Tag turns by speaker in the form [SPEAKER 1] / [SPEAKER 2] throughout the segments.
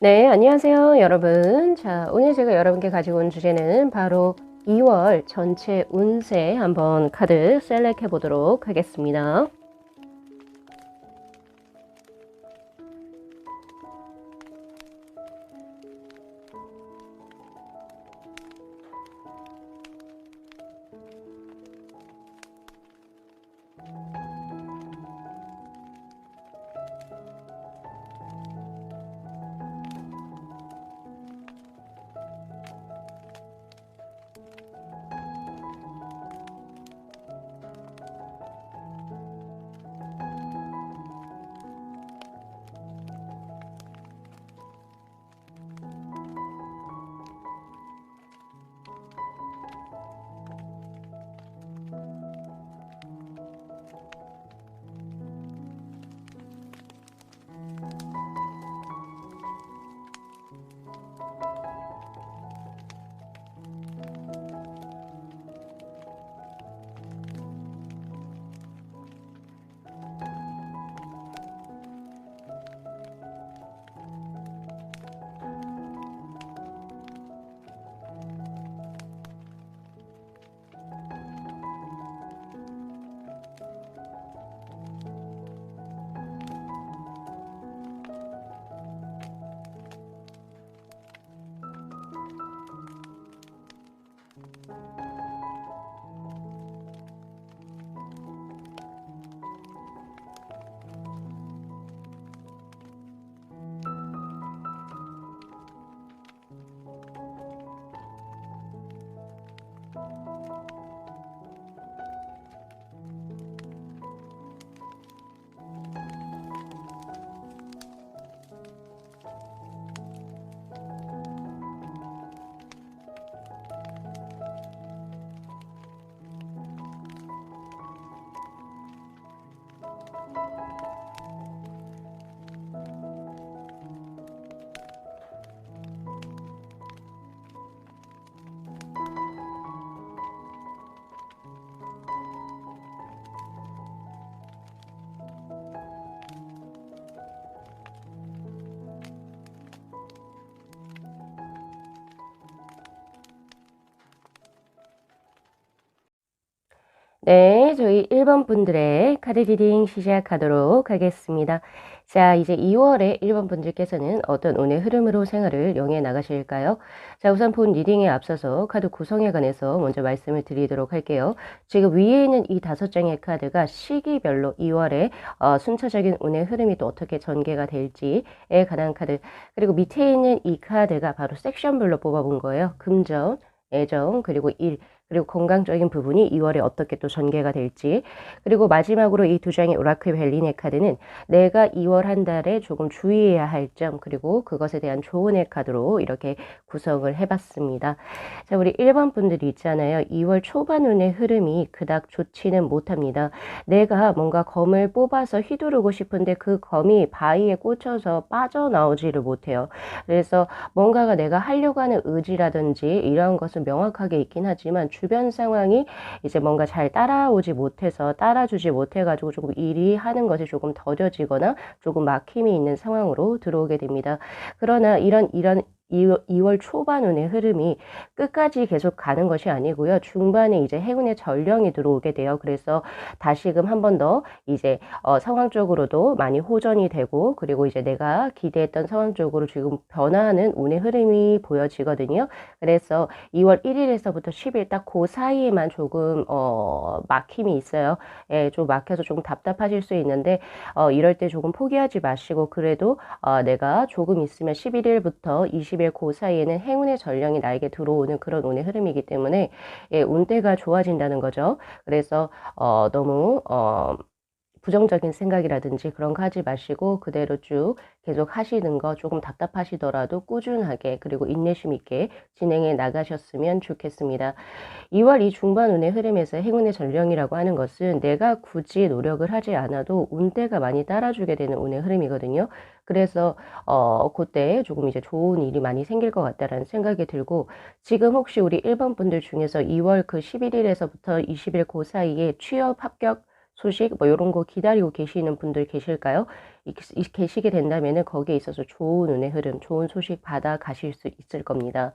[SPEAKER 1] 네, 안녕하세요, 여러분. 자, 오늘 제가 여러분께 가지고 온 주제는 바로 2월 전체 운세 한번 카드 셀렉해 보도록 하겠습니다. 네, 저희 1번 분들의 카드 리딩 시작하도록 하겠습니다. 자, 이제 2월에 1번 분들께서는 어떤 운의 흐름으로 생활을 영해 나가실까요? 자, 우선 본 리딩에 앞서서 카드 구성에 관해서 먼저 말씀을 드리도록 할게요. 지금 위에 있는 이 5장의 카드가 시기별로 2월에 순차적인 운의 흐름이 또 어떻게 전개가 될지에 관한 카드, 그리고 밑에 있는 이 카드가 바로 섹션별로 뽑아본 거예요. 금전, 애정, 그리고 일, 그리고 건강적인 부분이 2월에 어떻게 또 전개가 될지, 그리고 마지막으로 이 두 장의 오라클 벨리네 카드는 내가 2월 한 달에 조금 주의해야 할 점, 그리고 그것에 대한 조언의 카드로 이렇게 구성을 해봤습니다. 자, 우리 1번 분들이 있잖아요. 2월 초반 운의 흐름이 그닥 좋지는 못합니다. 내가 뭔가 검을 뽑아서 휘두르고 싶은데 그 검이 바위에 꽂혀서 빠져나오지를 못해요. 그래서 뭔가가 내가 하려고 하는 의지라든지 이런 것은 명확하게 있긴 하지만 주변 상황이 이제 뭔가 잘 따라오지 못해서 따라주지 못해가지고 조금 일이 하는 것이 조금 더뎌지거나 조금 막힘이 있는 상황으로 들어오게 됩니다. 그러나 이런 2월 초반 운의 흐름이 끝까지 계속 가는 것이 아니고요. 중반에 이제 행운의 전령이 들어오게 돼요. 그래서 다시금 한 번 더 이제 상황적으로도 많이 호전이 되고, 그리고 이제 내가 기대했던 상황 쪽으로 지금 변화하는 운의 흐름이 보여지거든요. 그래서 2월 1일에서부터 10일 딱 그 사이에만 조금 막힘이 있어요. 예, 좀 막혀서 조금 답답하실 수 있는데 이럴 때 조금 포기하지 마시고, 그래도 내가 조금 있으면 11일부터 20일 그 사이에는 행운의 전령이 나에게 들어오는 그런 운의 흐름이기 때문에 예, 운대가 좋아진다는 거죠. 그래서 너무 부정적인 생각이라든지 그런 거 하지 마시고 그대로 쭉 계속 하시는 거, 조금 답답하시더라도 꾸준하게 그리고 인내심 있게 진행해 나가셨으면 좋겠습니다. 2월 이 중반 운의 흐름에서 행운의 전령이라고 하는 것은 내가 굳이 노력을 하지 않아도 운대가 많이 따라주게 되는 운의 흐름이거든요. 그래서 그때 조금 이제 좋은 일이 많이 생길 것 같다라는 생각이 들고, 지금 혹시 우리 1번 분들 중에서 2월 그 11일에서부터 20일 그 사이에 취업 합격 소식 뭐 요런 거 기다리고 계시는 분들 계실까요? 계시게 된다면은 거기에 있어서 좋은 운의 흐름, 좋은 소식 받아 가실 수 있을 겁니다.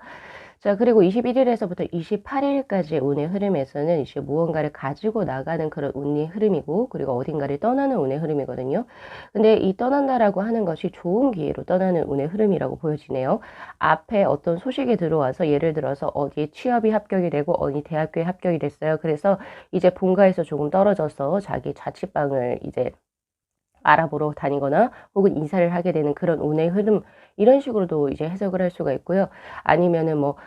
[SPEAKER 1] 자, 그리고 21 일에서부터 28 일까지의 운의 흐름에서는 이제 무언가를 가지고 나가는 그런 운의 흐름이고, 그리고 어딘가를 떠나는 운의 흐름이거든요. 근데 이 떠난다라고 하는 것이 좋은 기회로 떠나는 운의 흐름이라고 보여지네요. 앞에 어떤 소식이 들어와서 예를 들어서 어디에 취업이 합격이 되고 어디 대학교에 합격이 됐어요. 그래서 이제 본가에서 조금 떨어져서 자기 자취방을 이제 알아보러 다니거나 혹은 이사를 하게 되는 그런 운의 흐름, 이런 식으로도 이제 해석을 할 수가 있고요. 아니면은 뭐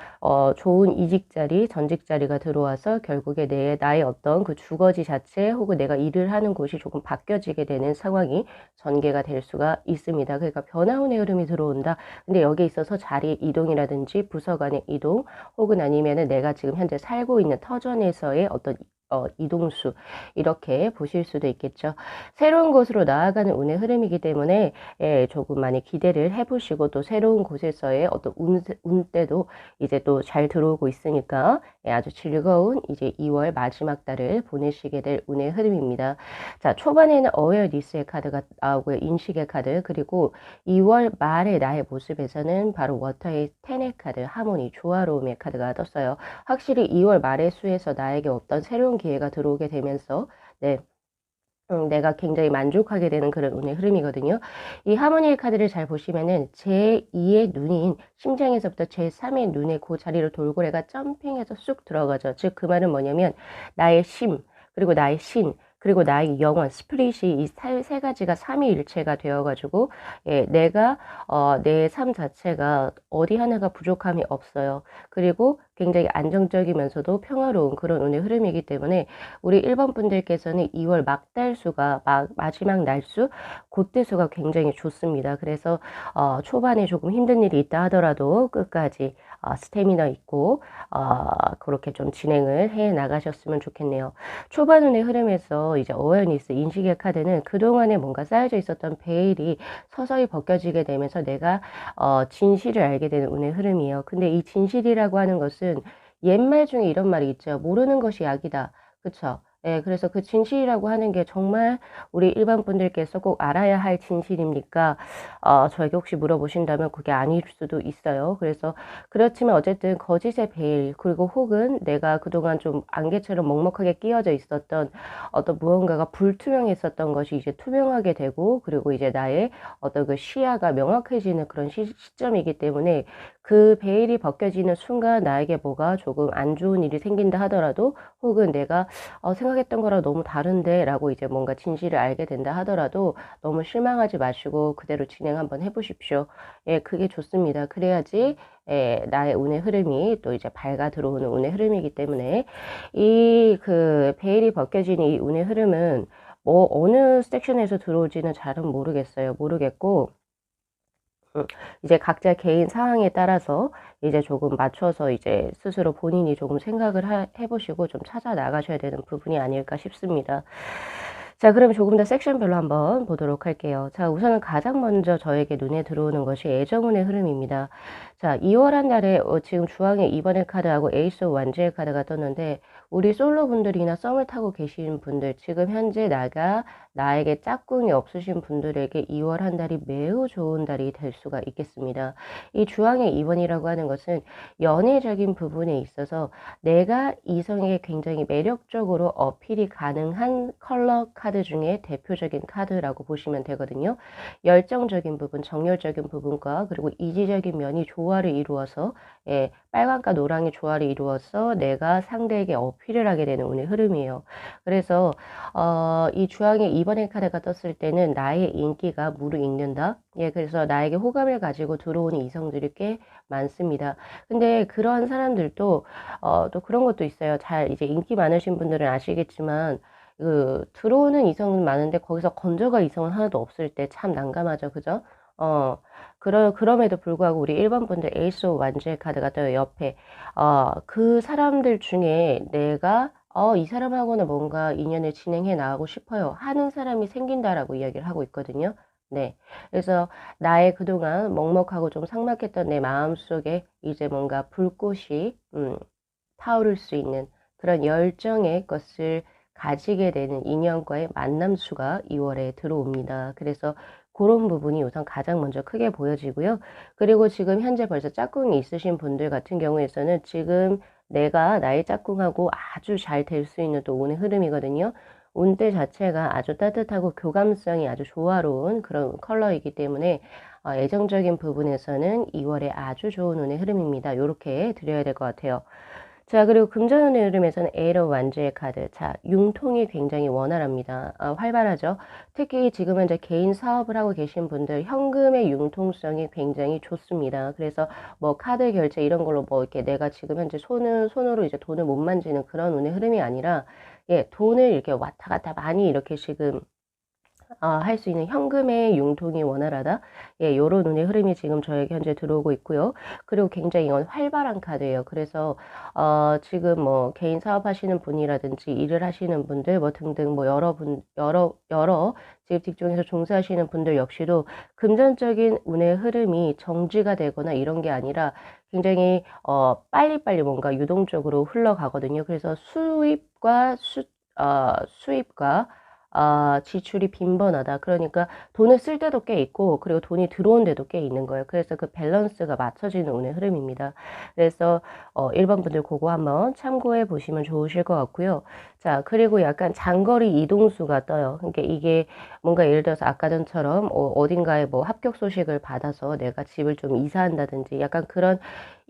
[SPEAKER 1] 좋은 이직 자리, 전직 자리가 들어와서 결국에 나의 어떤 그 주거지 자체 혹은 내가 일을 하는 곳이 조금 바뀌어지게 되는 상황이 전개가 될 수가 있습니다. 그러니까 변화운의 흐름이 들어온다. 근데 여기에 있어서 자리 이동이라든지 부서 간의 이동, 혹은 아니면은 내가 지금 현재 살고 있는 터전에서의 어떤 이동수, 이렇게 보실 수도 있겠죠. 새로운 곳으로 나아가는 운의 흐름이기 때문에 조금 많이 기대를 해 보시고, 또 새로운 곳에서의 어떤 운때도 이제 또 잘 들어오고 있으니까 아주 즐거운 이제 2월 마지막 달을 보내시게 될 운의 흐름입니다. 자, 초반에는 어웨어니스의 카드가 나오고요. 인식의 카드. 그리고 2월 말의 나의 모습에서는 바로 워터의 텐의 카드, 하모니, 조화로움의 카드가 떴어요. 확실히 2월 말의 수에서 나에게 어떤 새로운 기회가 들어오게 되면서 네. 내가 굉장히 만족하게 되는 그런 운의 흐름이거든요. 이 하모니의 카드를 잘 보시면은 제2의 눈인 심장에서부터 제3의 눈의 그 자리로 돌고래가 점핑해서 쑥 들어가죠. 즉 그 말은 뭐냐면 나의 심, 그리고 나의 신, 그리고 나의 영혼, 스플릿이 이 세 가지가 삼위일체가 되어가지고 내가 내 삶 자체가 어디 하나가 부족함이 없어요. 그리고 굉장히 안정적이면서도 평화로운 그런 운의 흐름이기 때문에 우리 1번 분들께서는 2월 막달수가 마지막 날수, 그때 수가 굉장히 좋습니다. 그래서 초반에 조금 힘든 일이 있다 하더라도 끝까지 스태미너 있고 그렇게 좀 진행을 해 나가셨으면 좋겠네요. 초반운의 흐름에서 이제 어웨어니스 인식의 카드는 그동안에 뭔가 쌓여져 있었던 베일이 서서히 벗겨지게 되면서 내가 진실을 알게 되는 운의 흐름이에요. 근데 이 진실이라고 하는 것은 옛말 중에 이런 말이 있죠. 모르는 것이 약이다. 그쵸? 예, 그래서 그 진실이라고 하는 게 정말 우리 일반 분들께서 꼭 알아야 할 진실입니까? 저에게 혹시 물어보신다면 그게 아닐 수도 있어요. 그래서 그렇지만 어쨌든 거짓의 베일, 그리고 혹은 내가 그동안 좀 안개처럼 먹먹하게 끼어져 있었던 어떤 무언가가 불투명했었던 것이 이제 투명하게 되고, 그리고 이제 나의 어떤 그 시야가 명확해지는 그런 시점이기 때문에 그 베일이 벗겨지는 순간 나에게 뭐가 조금 안 좋은 일이 생긴다 하더라도, 혹은 내가 생각했던 거랑 너무 다른데 라고 이제 뭔가 진실을 알게 된다 하더라도 너무 실망하지 마시고 그대로 진행 한번 해보십시오. 예, 그게 좋습니다. 그래야지 나의 운의 흐름이 또 이제 밝아 들어오는 운의 흐름이기 때문에, 이 그 베일이 벗겨진 이 운의 흐름은 뭐 어느 섹션에서 들어올지는 잘은 모르겠고, 이제 각자 개인 상황에 따라서 이제 조금 맞춰서 이제 스스로 본인이 조금 생각을 해보시고 좀 찾아 나가셔야 되는 부분이 아닐까 싶습니다. 자, 그럼 조금 더 섹션별로 한번 보도록 할게요. 자, 우선은 가장 먼저 저에게 눈에 들어오는 것이 애정운의 흐름입니다. 자, 2월 한 달에 지금 주황의 2번의 카드하고 에이스 오브 완즈의 카드가 떴는데, 우리 솔로 분들이나 썸을 타고 계신 분들, 지금 현재 나에게 짝꿍이 없으신 분들에게 2월 한 달이 매우 좋은 달이 될 수가 있겠습니다. 이 주황의 2번이라고 하는 것은 연애적인 부분에 있어서 내가 이성에게 굉장히 매력적으로 어필이 가능한 컬러 카드 중에 대표적인 카드라고 보시면 되거든요. 열정적인 부분, 정열적인 부분과 그리고 이지적인 면이 조화를 이루어서 빨강과 노랑의 조화를 이루어서 내가 상대에게 어필을 하게 되는 운의 흐름이에요. 그래서 이 주황의 2번의 카드가 떴을 때는 나의 인기가 무르익는다. 예, 그래서 나에게 호감을 가지고 들어오는 이성들이 꽤 많습니다. 근데 그런 사람들도 또 그런 것도 있어요. 잘 이제 인기 많으신 분들은 아시겠지만 들어오는 이성은 많은데 거기서 건져갈 이성은 하나도 없을 때 참 난감하죠. 그죠? 그럼에도 불구하고 우리 1번 분들 에이스 오브 완즈의 카드가 떠요, 옆에. 그 사람들 중에 내가 이 사람하고는 뭔가 인연을 진행해 나가고 싶어요 하는 사람이 생긴다라고 이야기를 하고 있거든요. 네. 그래서 나의 그동안 먹먹하고 좀 삭막했던 내 마음속에 이제 뭔가 불꽃이 타오를 수 있는 그런 열정의 것을 가지게 되는 인연과의 만남 수가 2월에 들어옵니다. 그래서 고런 부분이 우선 가장 먼저 크게 보여지고요. 그리고 지금 현재 벌써 짝꿍이 있으신 분들 같은 경우에서는 지금 내가 나의 짝꿍하고 아주 잘 될 수 있는 또 운의 흐름이거든요. 운대 자체가 아주 따뜻하고 교감성이 아주 조화로운 그런 컬러이기 때문에 애정적인 부분에서는 2월에 아주 좋은 운의 흐름입니다. 요렇게 드려야 될 것 같아요. 자, 그리고 금전운의 흐름에서는 에러 완주의 카드. 자, 융통이 굉장히 원활합니다. 활발하죠. 특히 지금 현재 개인 사업을 하고 계신 분들 현금의 융통성이 굉장히 좋습니다. 그래서 뭐 카드 결제 이런 걸로 뭐 이렇게 내가 지금 현재 손으로 이제 돈을 못 만지는 그런 운의 흐름이 아니라 예, 돈을 이렇게 왔다 갔다 많이 이렇게 지금 할 수 있는 현금의 융통이 원활하다. 예, 요런 운의 흐름이 지금 저에게 현재 들어오고 있고요. 그리고 굉장히 이건 활발한 카드예요. 그래서 지금 뭐 개인 사업하시는 분이라든지 일을 하시는 분들 뭐 등등 뭐 여러 지금 직종에서 종사하시는 분들 역시도 금전적인 운의 흐름이 정지가 되거나 이런 게 아니라 굉장히 빨리빨리 뭔가 유동적으로 흘러가거든요. 그래서 수입과 지출이 빈번하다. 그러니까 돈을 쓸 때도 꽤 있고 그리고 돈이 들어온 데도 꽤 있는 거예요. 그래서 그 밸런스가 맞춰지는 운의 흐름입니다. 그래서 1번 분들 그거 한번 참고해 보시면 좋으실 것 같고요. 자, 그리고 약간 장거리 이동수가 떠요. 그러니까 이게 뭔가 예를 들어서 아까 전처럼 어딘가에 뭐 합격 소식을 받아서 내가 집을 좀 이사한다든지 약간 그런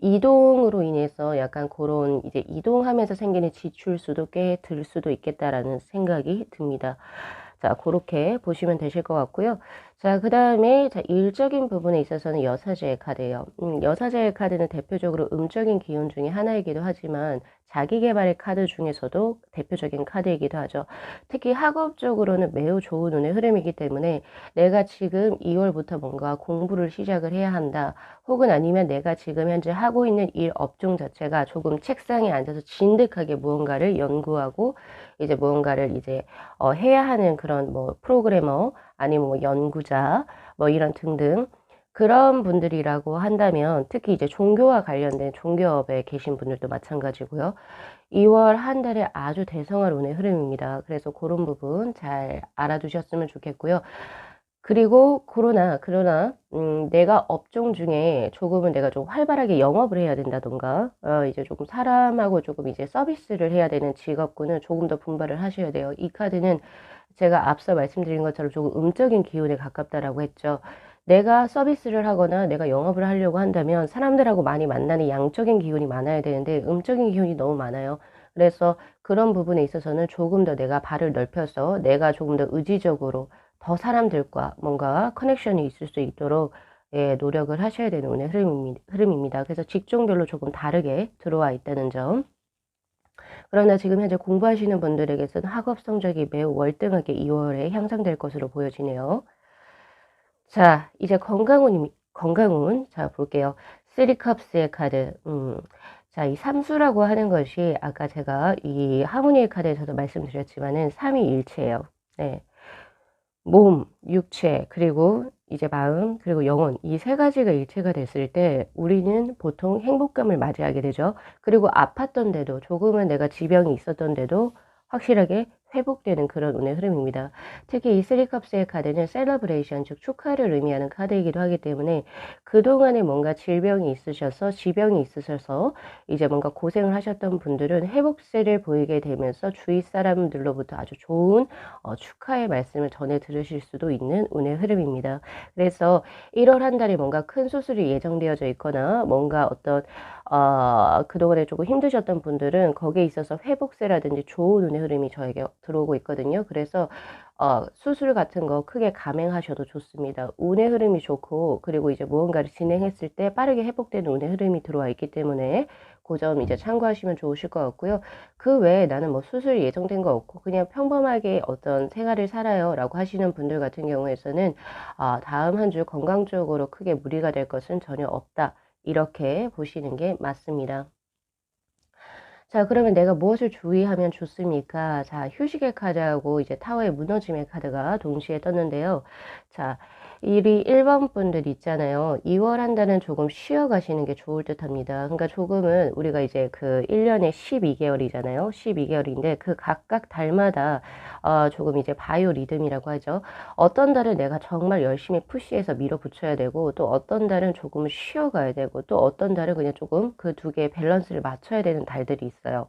[SPEAKER 1] 이동으로 인해서 약간 그런 이제 이동하면서 생기는 지출수도 꽤 들 수도 있겠다라는 생각이 듭니다. 자, 그렇게 보시면 되실 것 같고요. 자, 그다음에 자, 일적인 부분에 있어서는 여사제의 카드예요. 여사제의 카드는 대표적으로 음적인 기운 중에 하나이기도 하지만 자기 개발의 카드 중에서도 대표적인 카드이기도 하죠. 특히 학업적으로는 매우 좋은 운의 흐름이기 때문에 내가 지금 2월부터 뭔가 공부를 시작을 해야 한다. 혹은 아니면 내가 지금 현재 하고 있는 일 업종 자체가 조금 책상에 앉아서 진득하게 무언가를 연구하고 이제 무언가를 이제 해야 하는 그런 뭐 프로그래머 아니면 뭐 연구자 뭐 이런 등등 그런 분들이라고 한다면 특히 이제 종교와 관련된 종교업에 계신 분들도 마찬가지고요. 2월 한 달에 아주 대성할 운의 흐름입니다. 그래서 그런 부분 잘 알아두셨으면 좋겠고요. 그리고 그러나 내가 업종 중에 조금은 내가 좀 활발하게 영업을 해야 된다든가 이제 조금 사람하고 조금 이제 서비스를 해야 되는 직업군은 조금 더 분발을 하셔야 돼요. 이 카드는 제가 앞서 말씀드린 것처럼 조금 음적인 기운에 가깝다라고 했죠. 내가 서비스를 하거나 내가 영업을 하려고 한다면 사람들하고 많이 만나는 양적인 기운이 많아야 되는데 음적인 기운이 너무 많아요. 그래서 그런 부분에 있어서는 조금 더 내가 발을 넓혀서 내가 조금 더 의지적으로 더 사람들과 뭔가 커넥션이 있을 수 있도록 예, 노력을 하셔야 되는 오늘 흐름입니다. 그래서 직종별로 조금 다르게 들어와 있다는 점. 그러나 지금 현재 공부하시는 분들에게서는 학업 성적이 매우 월등하게 2월에 향상될 것으로 보여지네요. 자, 이제 건강운. 자, 볼게요. 3컵스의 카드. 자, 이 삼수라고 하는 것이 아까 제가 이 하모니의 카드에서도 말씀드렸지만은 삼위일체예요. 네. 몸, 육체, 그리고 이제 마음, 그리고 영혼 이 세 가지가 일체가 됐을 때 우리는 보통 행복감을 맞이하게 되죠. 그리고 아팠던 데도 조금은 내가 지병이 있었던 데도 확실하게 회복되는 그런 운의 흐름입니다. 특히 이 3컵스의 카드는 셀러브레이션 즉 축하를 의미하는 카드이기도 하기 때문에 그동안에 뭔가 지병이 있으셔서 이제 뭔가 고생을 하셨던 분들은 회복세를 보이게 되면서 주위 사람들로부터 아주 좋은 축하의 말씀을 전해 들으실 수도 있는 운의 흐름입니다. 그래서 1월 한 달에 뭔가 큰 수술이 예정되어져 있거나 뭔가 어떤 그동안에 조금 힘드셨던 분들은 거기에 있어서 회복세라든지 좋은 운의 흐름이 저에게 들어오고 있거든요. 그래서 수술 같은 거 크게 감행하셔도 좋습니다. 운의 흐름이 좋고 그리고 이제 무언가를 진행했을 때 빠르게 회복되는 운의 흐름이 들어와 있기 때문에 그 점 이제 참고하시면 좋으실 것 같고요. 그 외에 나는 뭐 수술 예정된 거 없고 그냥 평범하게 어떤 생활을 살아요 라고 하시는 분들 같은 경우에서는 다음 한 주 건강적으로 크게 무리가 될 것은 전혀 없다. 이렇게 보시는 게 맞습니다. 자, 그러면 내가 무엇을 주의하면 좋습니까? 자, 휴식의 카드하고 이제 타워의 무너짐의 카드가 동시에 떴는데요. 자, 이 1번 분들 있잖아요. 2월 한 달은 조금 쉬어 가시는 게 좋을 듯합니다. 그러니까 조금은 우리가 이제 그 1 년에 12개월이잖아요. 12개월인데 그 각각 달마다 조금 이제 바이오 리듬이라고 하죠. 어떤 달은 내가 정말 열심히 푸시해서 밀어붙여야 되고, 또 어떤 달은 조금 쉬어 가야 되고, 또 어떤 달은 그냥 조금 그 두 개의 밸런스를 맞춰야 되는 달들이 있어요.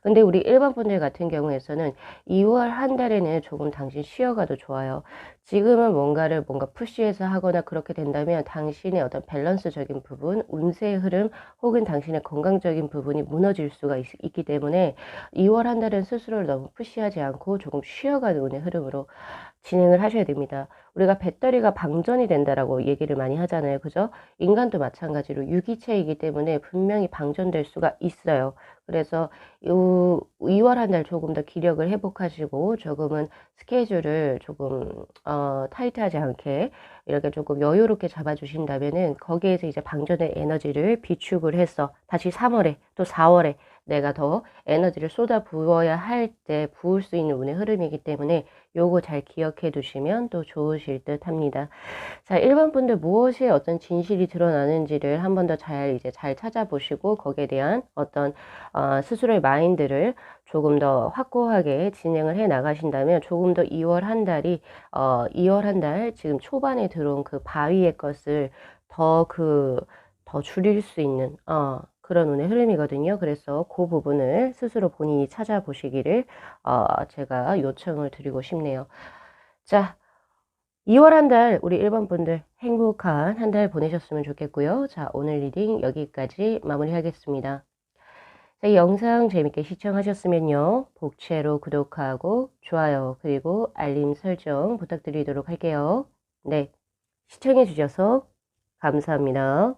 [SPEAKER 1] 근데 우리 1번 분들 같은 경우에서는 2월 한 달에는 조금 당신 쉬어 가도 좋아요. 지금은 뭔가 푸시해서 하거나 그렇게 된다면 당신의 어떤 밸런스적인 부분, 운세의 흐름 혹은 당신의 건강적인 부분이 무너질 수가 있기 때문에 2월 한 달은 스스로를 너무 푸시하지 않고 조금 쉬어가는 운의 흐름으로 진행을 하셔야 됩니다. 우리가 배터리가 방전이 된다라고 얘기를 많이 하잖아요. 그죠? 인간도 마찬가지로 유기체이기 때문에 분명히 방전될 수가 있어요. 그래서 요 2월 한 달 조금 더 기력을 회복하시고 조금은 스케줄을 조금 타이트하지 않게 이렇게 조금 여유롭게 잡아주신다면은 거기에서 이제 방전의 에너지를 비축을 해서 다시 3월에 또 4월에 내가 더 에너지를 쏟아 부어야 할 때 부을 수 있는 운의 흐름이기 때문에 요거 잘 기억해 두시면 또 좋으실 듯 합니다. 자, 1번 분들 무엇에 어떤 진실이 드러나는지를 한 번 더 이제 잘 찾아보시고 거기에 대한 어떤 스스로의 마인드를 조금 더 확고하게 진행을 해 나가신다면 조금 더 2월 한 달이 2월 한 달 지금 초반에 들어온 그 바위의 것을 더 더 줄일 수 있는 그런 운의 흐름이거든요. 그래서 그 부분을 스스로 본인이 찾아보시기를 제가 요청을 드리고 싶네요. 자, 2월 한 달 우리 1번 분들 행복한 한 달 보내셨으면 좋겠고요. 자, 오늘 리딩 여기까지 마무리하겠습니다. 자, 이 영상 재밌게 시청하셨으면요. 복채로 구독하고 좋아요 그리고 알림 설정 부탁드리도록 할게요. 네, 시청해 주셔서 감사합니다.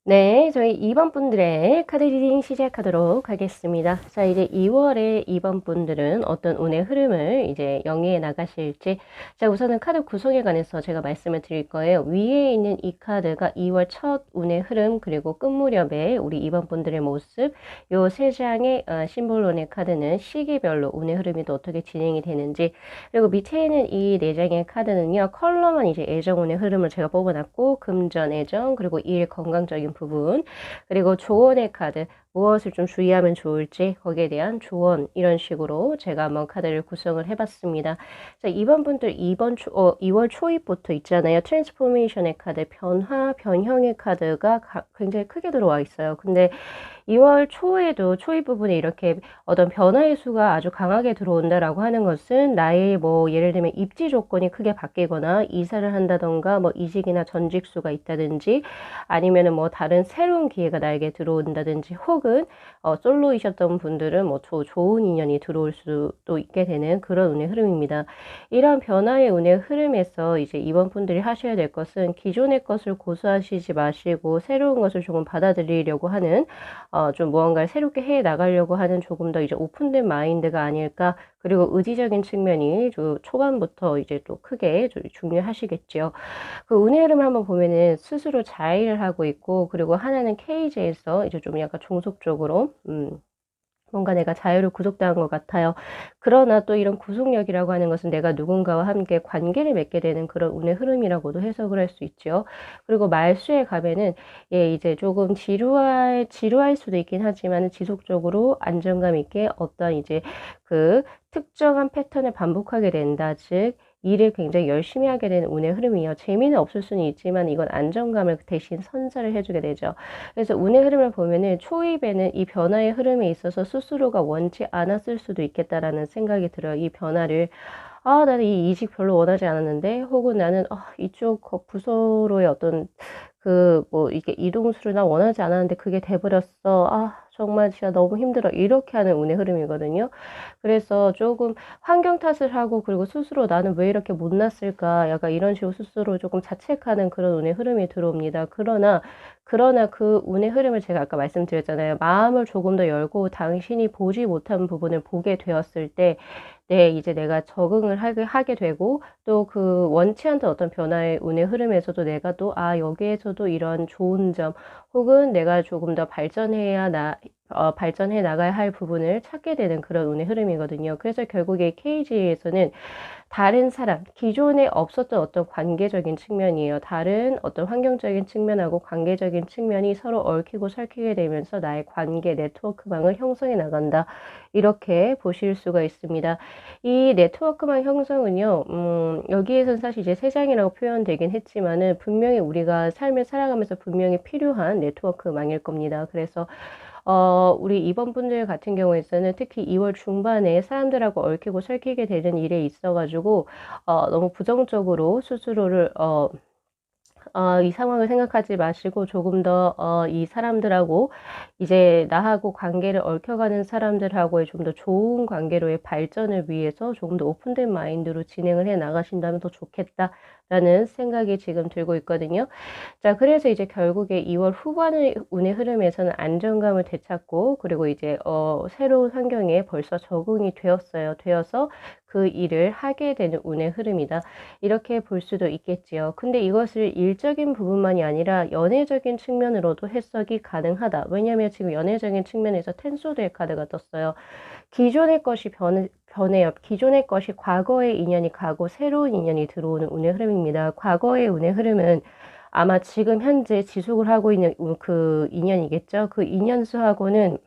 [SPEAKER 1] 네, 저희 2번 분들의 카드 리딩 시작하도록 하겠습니다. 자, 이제 2월에 2번 분들은 어떤 운의 흐름을 이제 영위해 나가실지. 자, 우선은 카드 구성에 관해서 제가 말씀을 드릴 거예요. 위에 있는 이 카드가 2월 첫 운의 흐름, 그리고 끝 무렵에 우리 2번 분들의 모습, 요 세 장의 심볼 운의 카드는 시기별로 운의 흐름이 또 어떻게 진행이 되는지, 그리고 밑에 있는 이 네 장의 카드는요, 컬러만 이제 애정 운의 흐름을 제가 뽑아놨고, 금전 애정, 그리고 일 건강적인 부분, 그리고 조언의 카드, 무엇을 좀 주의하면 좋을지 거기에 대한 조언, 이런 식으로 제가 한번 카드를 구성을 해봤습니다. 자, 2번 분들 2월 초입부터 있잖아요. 트랜스포메이션의 카드, 변화, 변형의 카드가 굉장히 크게 들어와 있어요. 근데 2월 초에도 초입 부분에 이렇게 어떤 변화의 수가 아주 강하게 들어온다라고 하는 것은 나의 뭐 예를 들면 입지 조건이 크게 바뀌거나 이사를 한다던가 뭐 이직이나 전직 수가 있다든지 아니면은 뭐 다른 새로운 기회가 나에게 들어온다든지 혹은 솔로이셨던 분들은 뭐 좋은 인연이 들어올 수도 있게 되는 그런 운의 흐름입니다. 이런 변화의 운의 흐름에서 이제 이번 분들이 하셔야 될 것은 기존의 것을 고수하시지 마시고 새로운 것을 조금 받아들이려고 하는 좀 무언가를 새롭게 해 나가려고 하는 조금 더 이제 오픈된 마인드가 아닐까. 그리고 의지적인 측면이 초반부터 이제 또 크게 중요하시겠죠. 그 운의 흐름을 한번 보면은 스스로 자의를 하고 있고, 그리고 하나는 케이지에서 이제 좀 약간 종속적으로, 뭔가 내가 자유를 구속당한 것 같아요. 그러나 또 이런 구속력이라고 하는 것은 내가 누군가와 함께 관계를 맺게 되는 그런 운의 흐름이라고도 해석을 할 수 있죠. 그리고 말수에 가면은 예, 이제 조금 지루할 수도 있긴 하지만 지속적으로 안정감 있게 어떤 이제 그 특정한 패턴을 반복하게 된다. 즉 일을 굉장히 열심히 하게 되는 운의 흐름이에요. 재미는 없을 수는 있지만 이건 안정감을 대신 선사를 해주게 되죠. 그래서 운의 흐름을 보면은 초입에는 이 변화의 흐름에 있어서 스스로가 원치 않았을 수도 있겠다라는 생각이 들어요. 이 변화를 나는 이 이직 별로 원하지 않았는데 혹은 나는 이쪽 부서로의 어떤 그 뭐 이게 이동수를 나 원하지 않았는데 그게 돼버렸어. 정말 진짜 너무 힘들어." 이렇게 하는 운의 흐름이거든요. 그래서 조금 환경 탓을 하고 그리고 스스로 '나는 왜 이렇게 못났을까?' 약간 이런 식으로 스스로 조금 자책하는 그런 운의 흐름이 들어옵니다. 그러나 그 운의 흐름을 제가 아까 말씀드렸잖아요. 마음을 조금 더 열고 당신이 보지 못한 부분을 보게 되었을 때 네 이제 내가 적응을 하게 되고 또 그 원치 않던 어떤 변화의 운의 흐름에서도 내가 또 '아 여기에서도 이런 좋은 점 혹은 내가 조금 더 발전해 나가야 할 부분을 찾게 되는 그런 운의 흐름이거든요. 그래서 결국에 KG에서는 다른 사람, 기존에 없었던 어떤 관계적인 측면이에요. 다른 어떤 환경적인 측면하고 관계적인 측면이 서로 얽히고 설키게 되면서 나의 관계 네트워크망을 형성해 나간다. 이렇게 보실 수가 있습니다. 이 네트워크망 형성은요. 여기에선 사실 이제 세상이라고 표현되긴 했지만은 분명히 우리가 삶을 살아가면서 분명히 필요한 네트워크망일 겁니다. 그래서 우리 이번 분들 같은 경우에는 특히 2월 중반에 사람들하고 얽히고 설키게 되는 일에 있어 가지고 너무 부정적으로 스스로를 이 상황을 생각하지 마시고 조금 더 이 사람들하고 이제 나하고 관계를 얽혀가는 사람들하고의 좀 더 좋은 관계로의 발전을 위해서 조금 더 오픈된 마인드로 진행을 해 나가신다면 더 좋겠다라는 생각이 지금 들고 있거든요. 자 그래서 이제 결국에 2월 후반의 운의 흐름에서는 안정감을 되찾고 그리고 이제 새로운 환경에 벌써 적응이 되었어요. 되어서 그 일을 하게 되는 운의 흐름이다. 이렇게 볼 수도 있겠지요. 근데 이것을 일적인 부분만이 아니라 연애적인 측면으로도 해석이 가능하다. 왜냐하면 지금 연애적인 측면에서 텐소드의 카드가 떴어요. 기존의 것이 변해요. 기존의 것이 과거의 인연이 가고 새로운 인연이 들어오는 운의 흐름입니다. 과거의 운의 흐름은 아마 지금 현재 지속을 하고 있는 그 인연이겠죠. 그 인연수하고는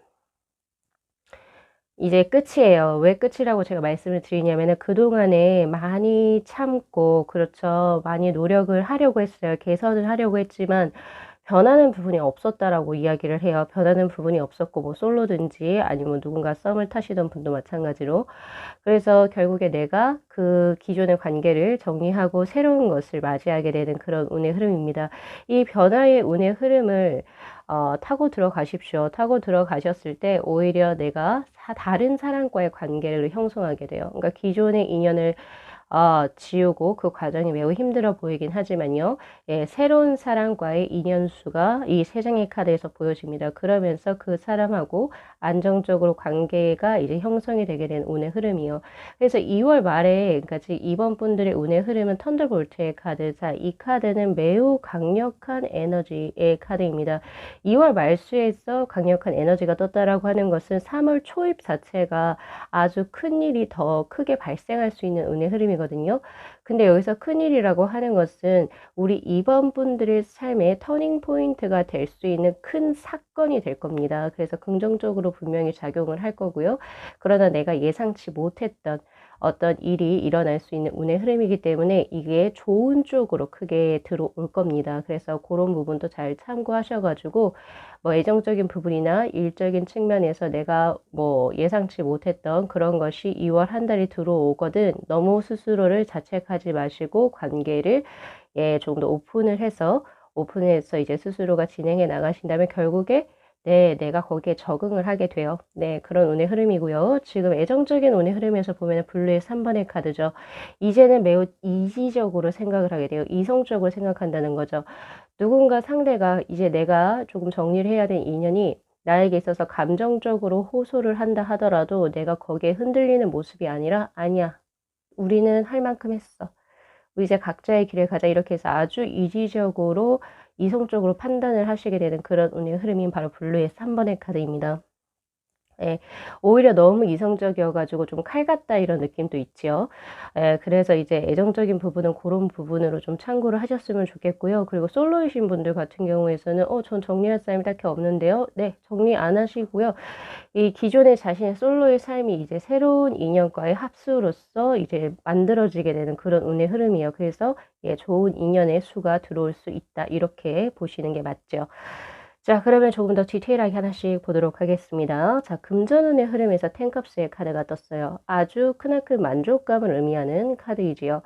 [SPEAKER 1] 이제 끝이에요. 왜 끝이라고 제가 말씀을 드리냐면은 그동안에 많이 참고 그렇죠. 많이 노력을 하려고 했어요. 개선을 하려고 했지만 변하는 부분이 없었다라고 이야기를 해요. 변하는 부분이 없었고 뭐 솔로든지 아니면 누군가 썸을 타시던 분도 마찬가지로. 그래서 결국에 내가 그 기존의 관계를 정리하고 새로운 것을 맞이하게 되는 그런 운의 흐름입니다. 이 변화의 운의 흐름을 타고 들어가십시오. 타고 들어가셨을 때 오히려 내가 다른 사람과의 관계를 형성하게 돼요. 그러니까 기존의 인연을 지우고 그 과정이 매우 힘들어 보이긴 하지만요. 예, 새로운 사람과의 인연수가 이 세 장의 카드에서 보여집니다. 그러면서 그 사람하고 안정적으로 관계가 이제 형성이 되게 된 운의 흐름이요. 그래서 2월 말에, 그러니까 지금 이번 분들의 운의 흐름은 턴더볼트의 카드. 자, 이 카드는 매우 강력한 에너지의 카드입니다. 2월 말수에서 강력한 에너지가 떴다라고 하는 것은 3월 초입 자체가 아주 큰 일이 더 크게 발생할 수 있는 운의 흐름이거든요. 근데 여기서 큰일이라고 하는 것은 우리 이번 분들의 삶의 터닝 포인트가 될 수 있는 큰 사건이 될 겁니다. 그래서 긍정적으로 분명히 작용을 할 거고요. 그러나 내가 예상치 못했던 어떤 일이 일어날 수 있는 운의 흐름이기 때문에 이게 좋은 쪽으로 크게 들어올 겁니다. 그래서 그런 부분도 잘 참고하셔 가지고 뭐 애정적인 부분이나 일적인 측면에서 내가 뭐 예상치 못했던 그런 것이 2월 한 달이 들어오거든 너무 스스로를 자책하지 마시고 관계를 좀 더 오픈해서 이제 스스로가 진행해 나가신다면 결국에 네, 내가 거기에 적응을 하게 돼요. 네, 그런 운의 흐름이고요. 지금 애정적인 운의 흐름에서 보면 블루의 3번의 카드죠. 이제는 매우 이지적으로 생각을 하게 돼요. 이성적으로 생각한다는 거죠. 누군가 상대가 이제 내가 조금 정리를 해야 될 인연이 나에게 있어서 감정적으로 호소를 한다 하더라도 내가 거기에 흔들리는 모습이 아니라 아니야. 우리는 할 만큼 했어. 우리 이제 각자의 길을 가자. 이렇게 해서 아주 이지적으로 이성적으로 판단을 하시게 되는 그런 운의 흐름인 바로 블루의 3번의 카드입니다. 예. 오히려 너무 이성적이어 가지고 좀 칼 같다 이런 느낌도 있지요. 예. 그래서 이제 애정적인 부분은 고런 부분으로 좀 참고를 하셨으면 좋겠고요. 그리고 솔로이신 분들 같은 경우에서는 전 정리할 사람이 딱히 없는데요." 네. 정리 안 하시고요. 이 기존의 자신의 솔로의 삶이 이제 새로운 인연과의 합수로서 이제 만들어지게 되는 그런 운의 흐름이에요. 그래서 예 '좋은 인연의 수가 들어올 수 있다.' 이렇게 보시는 게 맞죠. 자, 그러면 조금 더 디테일하게 하나씩 보도록 하겠습니다. 자, 금전운의 흐름에서 텐컵스의 카드가 떴어요. 아주 크나큰 만족감을 의미하는 카드이지요.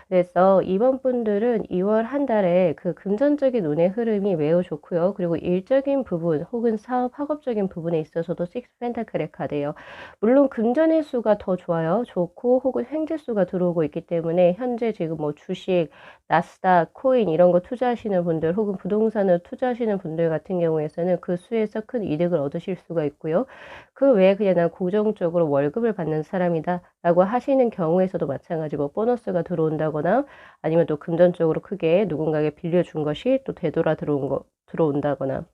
[SPEAKER 1] 그래서 이번 분들은 2월 한 달에 그 금전적인 운의 흐름이 매우 좋고요. 그리고 일적인 부분 혹은 사업, 학업적인 부분에 있어서도 식스 펜타클의 카드예요. 물론 금전의 수가 더 좋아요. 좋고 혹은 횡재수가 들어오고 있기 때문에 현재 지금 뭐 주식, 나스닥, 코인 이런 거 투자하시는 분들 혹은 부동산을 투자하시는 분들 같은 경우에서는 그 수에서 큰 이득을 얻으실 수가 있고요. 그 외에 그냥 난 고정적으로 월급을 받는 사람이다 라고 하시는 경우에서도 마찬가지고 보너스가 들어온다거나 아니면 또 금전적으로 크게 누군가에게 빌려준 것이 또 되돌아 들어온다거나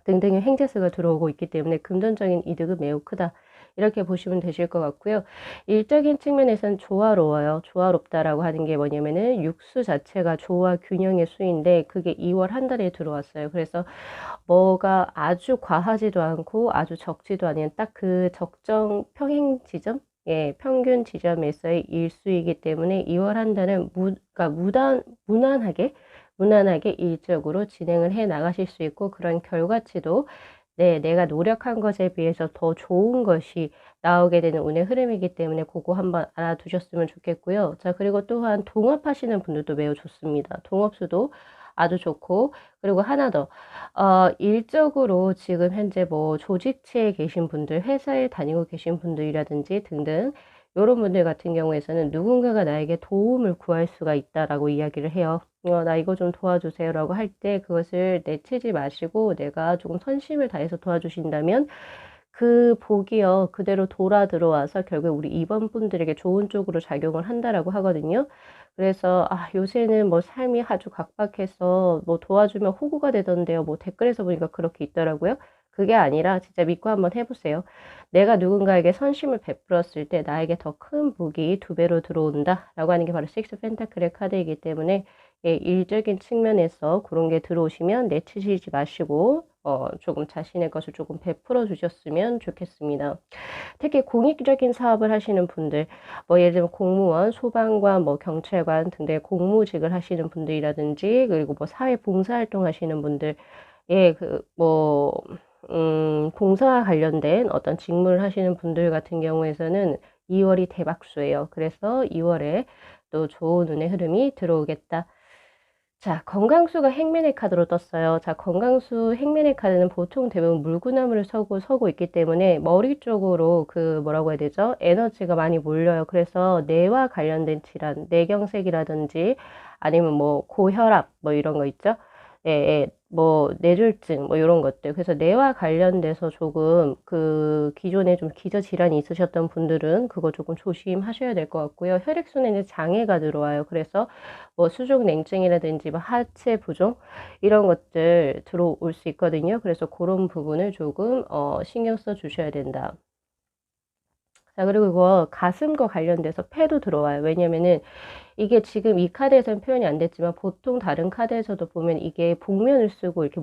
[SPEAKER 1] 등등의 횡재수가 들어오고 있기 때문에 금전적인 이득은 매우 크다. 이렇게 보시면 되실 것 같고요. 일적인 측면에서는 조화로워요. 조화롭다라고 하는 게 뭐냐면은 육수 자체가 조화 균형의 수인데 그게 2월 한 달에 들어왔어요. 그래서 뭐가 아주 과하지도 않고 아주 적지도 않은 딱 그 적정 평행 지점? 예, 평균 지점에서의 일수이기 때문에 2월 한 달은 그러니까 무난하게 일적으로 진행을 해 나가실 수 있고 그런 결과치도 네, 내가 노력한 것에 비해서 더 좋은 것이 나오게 되는 운의 흐름이기 때문에 그거 한번 알아두셨으면 좋겠고요. 자, 그리고 또한 동업하시는 분들도 매우 좋습니다. 동업수도 아주 좋고 그리고 하나 더 일적으로 지금 현재 뭐 조직체에 계신 분들, 회사에 다니고 계신 분들이라든지 등등 요런 분들 같은 경우에서는 누군가가 나에게 도움을 구할 수가 있다라고 이야기를 해요. 나 이거 좀 도와주세요라고 할 때 그것을 내치지 마시고 내가 조금 선심을 다해서 도와주신다면 그 복이요 그대로 돌아 들어와서 결국 우리 이번 분들에게 좋은 쪽으로 작용을 한다라고 하거든요. 그래서 요새는 뭐 삶이 아주 각박해서 뭐 도와주면 호구가 되던데요. 뭐 댓글에서 보니까 그렇게 있더라고요. 그게 아니라 진짜 믿고 한번 해보세요. 내가 누군가에게 선심을 베풀었을 때 나에게 더 큰 복이 두 배로 들어온다라고 하는 게 바로 식스 펜타클의 카드이기 때문에 예, 일적인 측면에서 그런 게 들어오시면 내치시지 마시고 조금 자신의 것을 조금 베풀어 주셨으면 좋겠습니다. 특히 공익적인 사업을 하시는 분들, 뭐 예를 들면 공무원, 소방관, 뭐 경찰관 등등의 공무직을 하시는 분들이라든지 그리고 뭐 사회 봉사활동 하시는 분들, 예, 봉사와 관련된 어떤 직무를 하시는 분들 같은 경우에서는 2월이 대박수예요. 그래서 2월에 또 좋은 운의 흐름이 들어오겠다. 자, 건강수가 행맨의 카드로 떴어요. 자, 건강수 행맨의 카드는 보통 대부분 물구나무를 서고 있기 때문에 머리 쪽으로 그 뭐라고 해야 되죠? 에너지가 많이 몰려요. 그래서 뇌와 관련된 질환, 뇌경색이라든지 아니면 뭐 고혈압 뭐 이런 거 있죠? 예, 예, 뭐 뇌졸중 뭐 이런 것들. 그래서 뇌와 관련돼서 조금 그 기존에 좀 기저 질환이 있으셨던 분들은 그거 조금 조심하셔야 될 것 같고요. 혈액순환에 장애가 들어와요. 그래서 뭐 수족 냉증이라든지 뭐 하체 부종 이런 것들 들어올 수 있거든요. 그래서 그런 부분을 조금 신경 써 주셔야 된다. 자, 그리고 이거 가슴과 관련돼서 폐도 들어와요. 왜냐면은 이게 지금 이 카드에서는 표현이 안 됐지만 보통 다른 카드에서도 보면 이게 복면을 쓰고 이렇게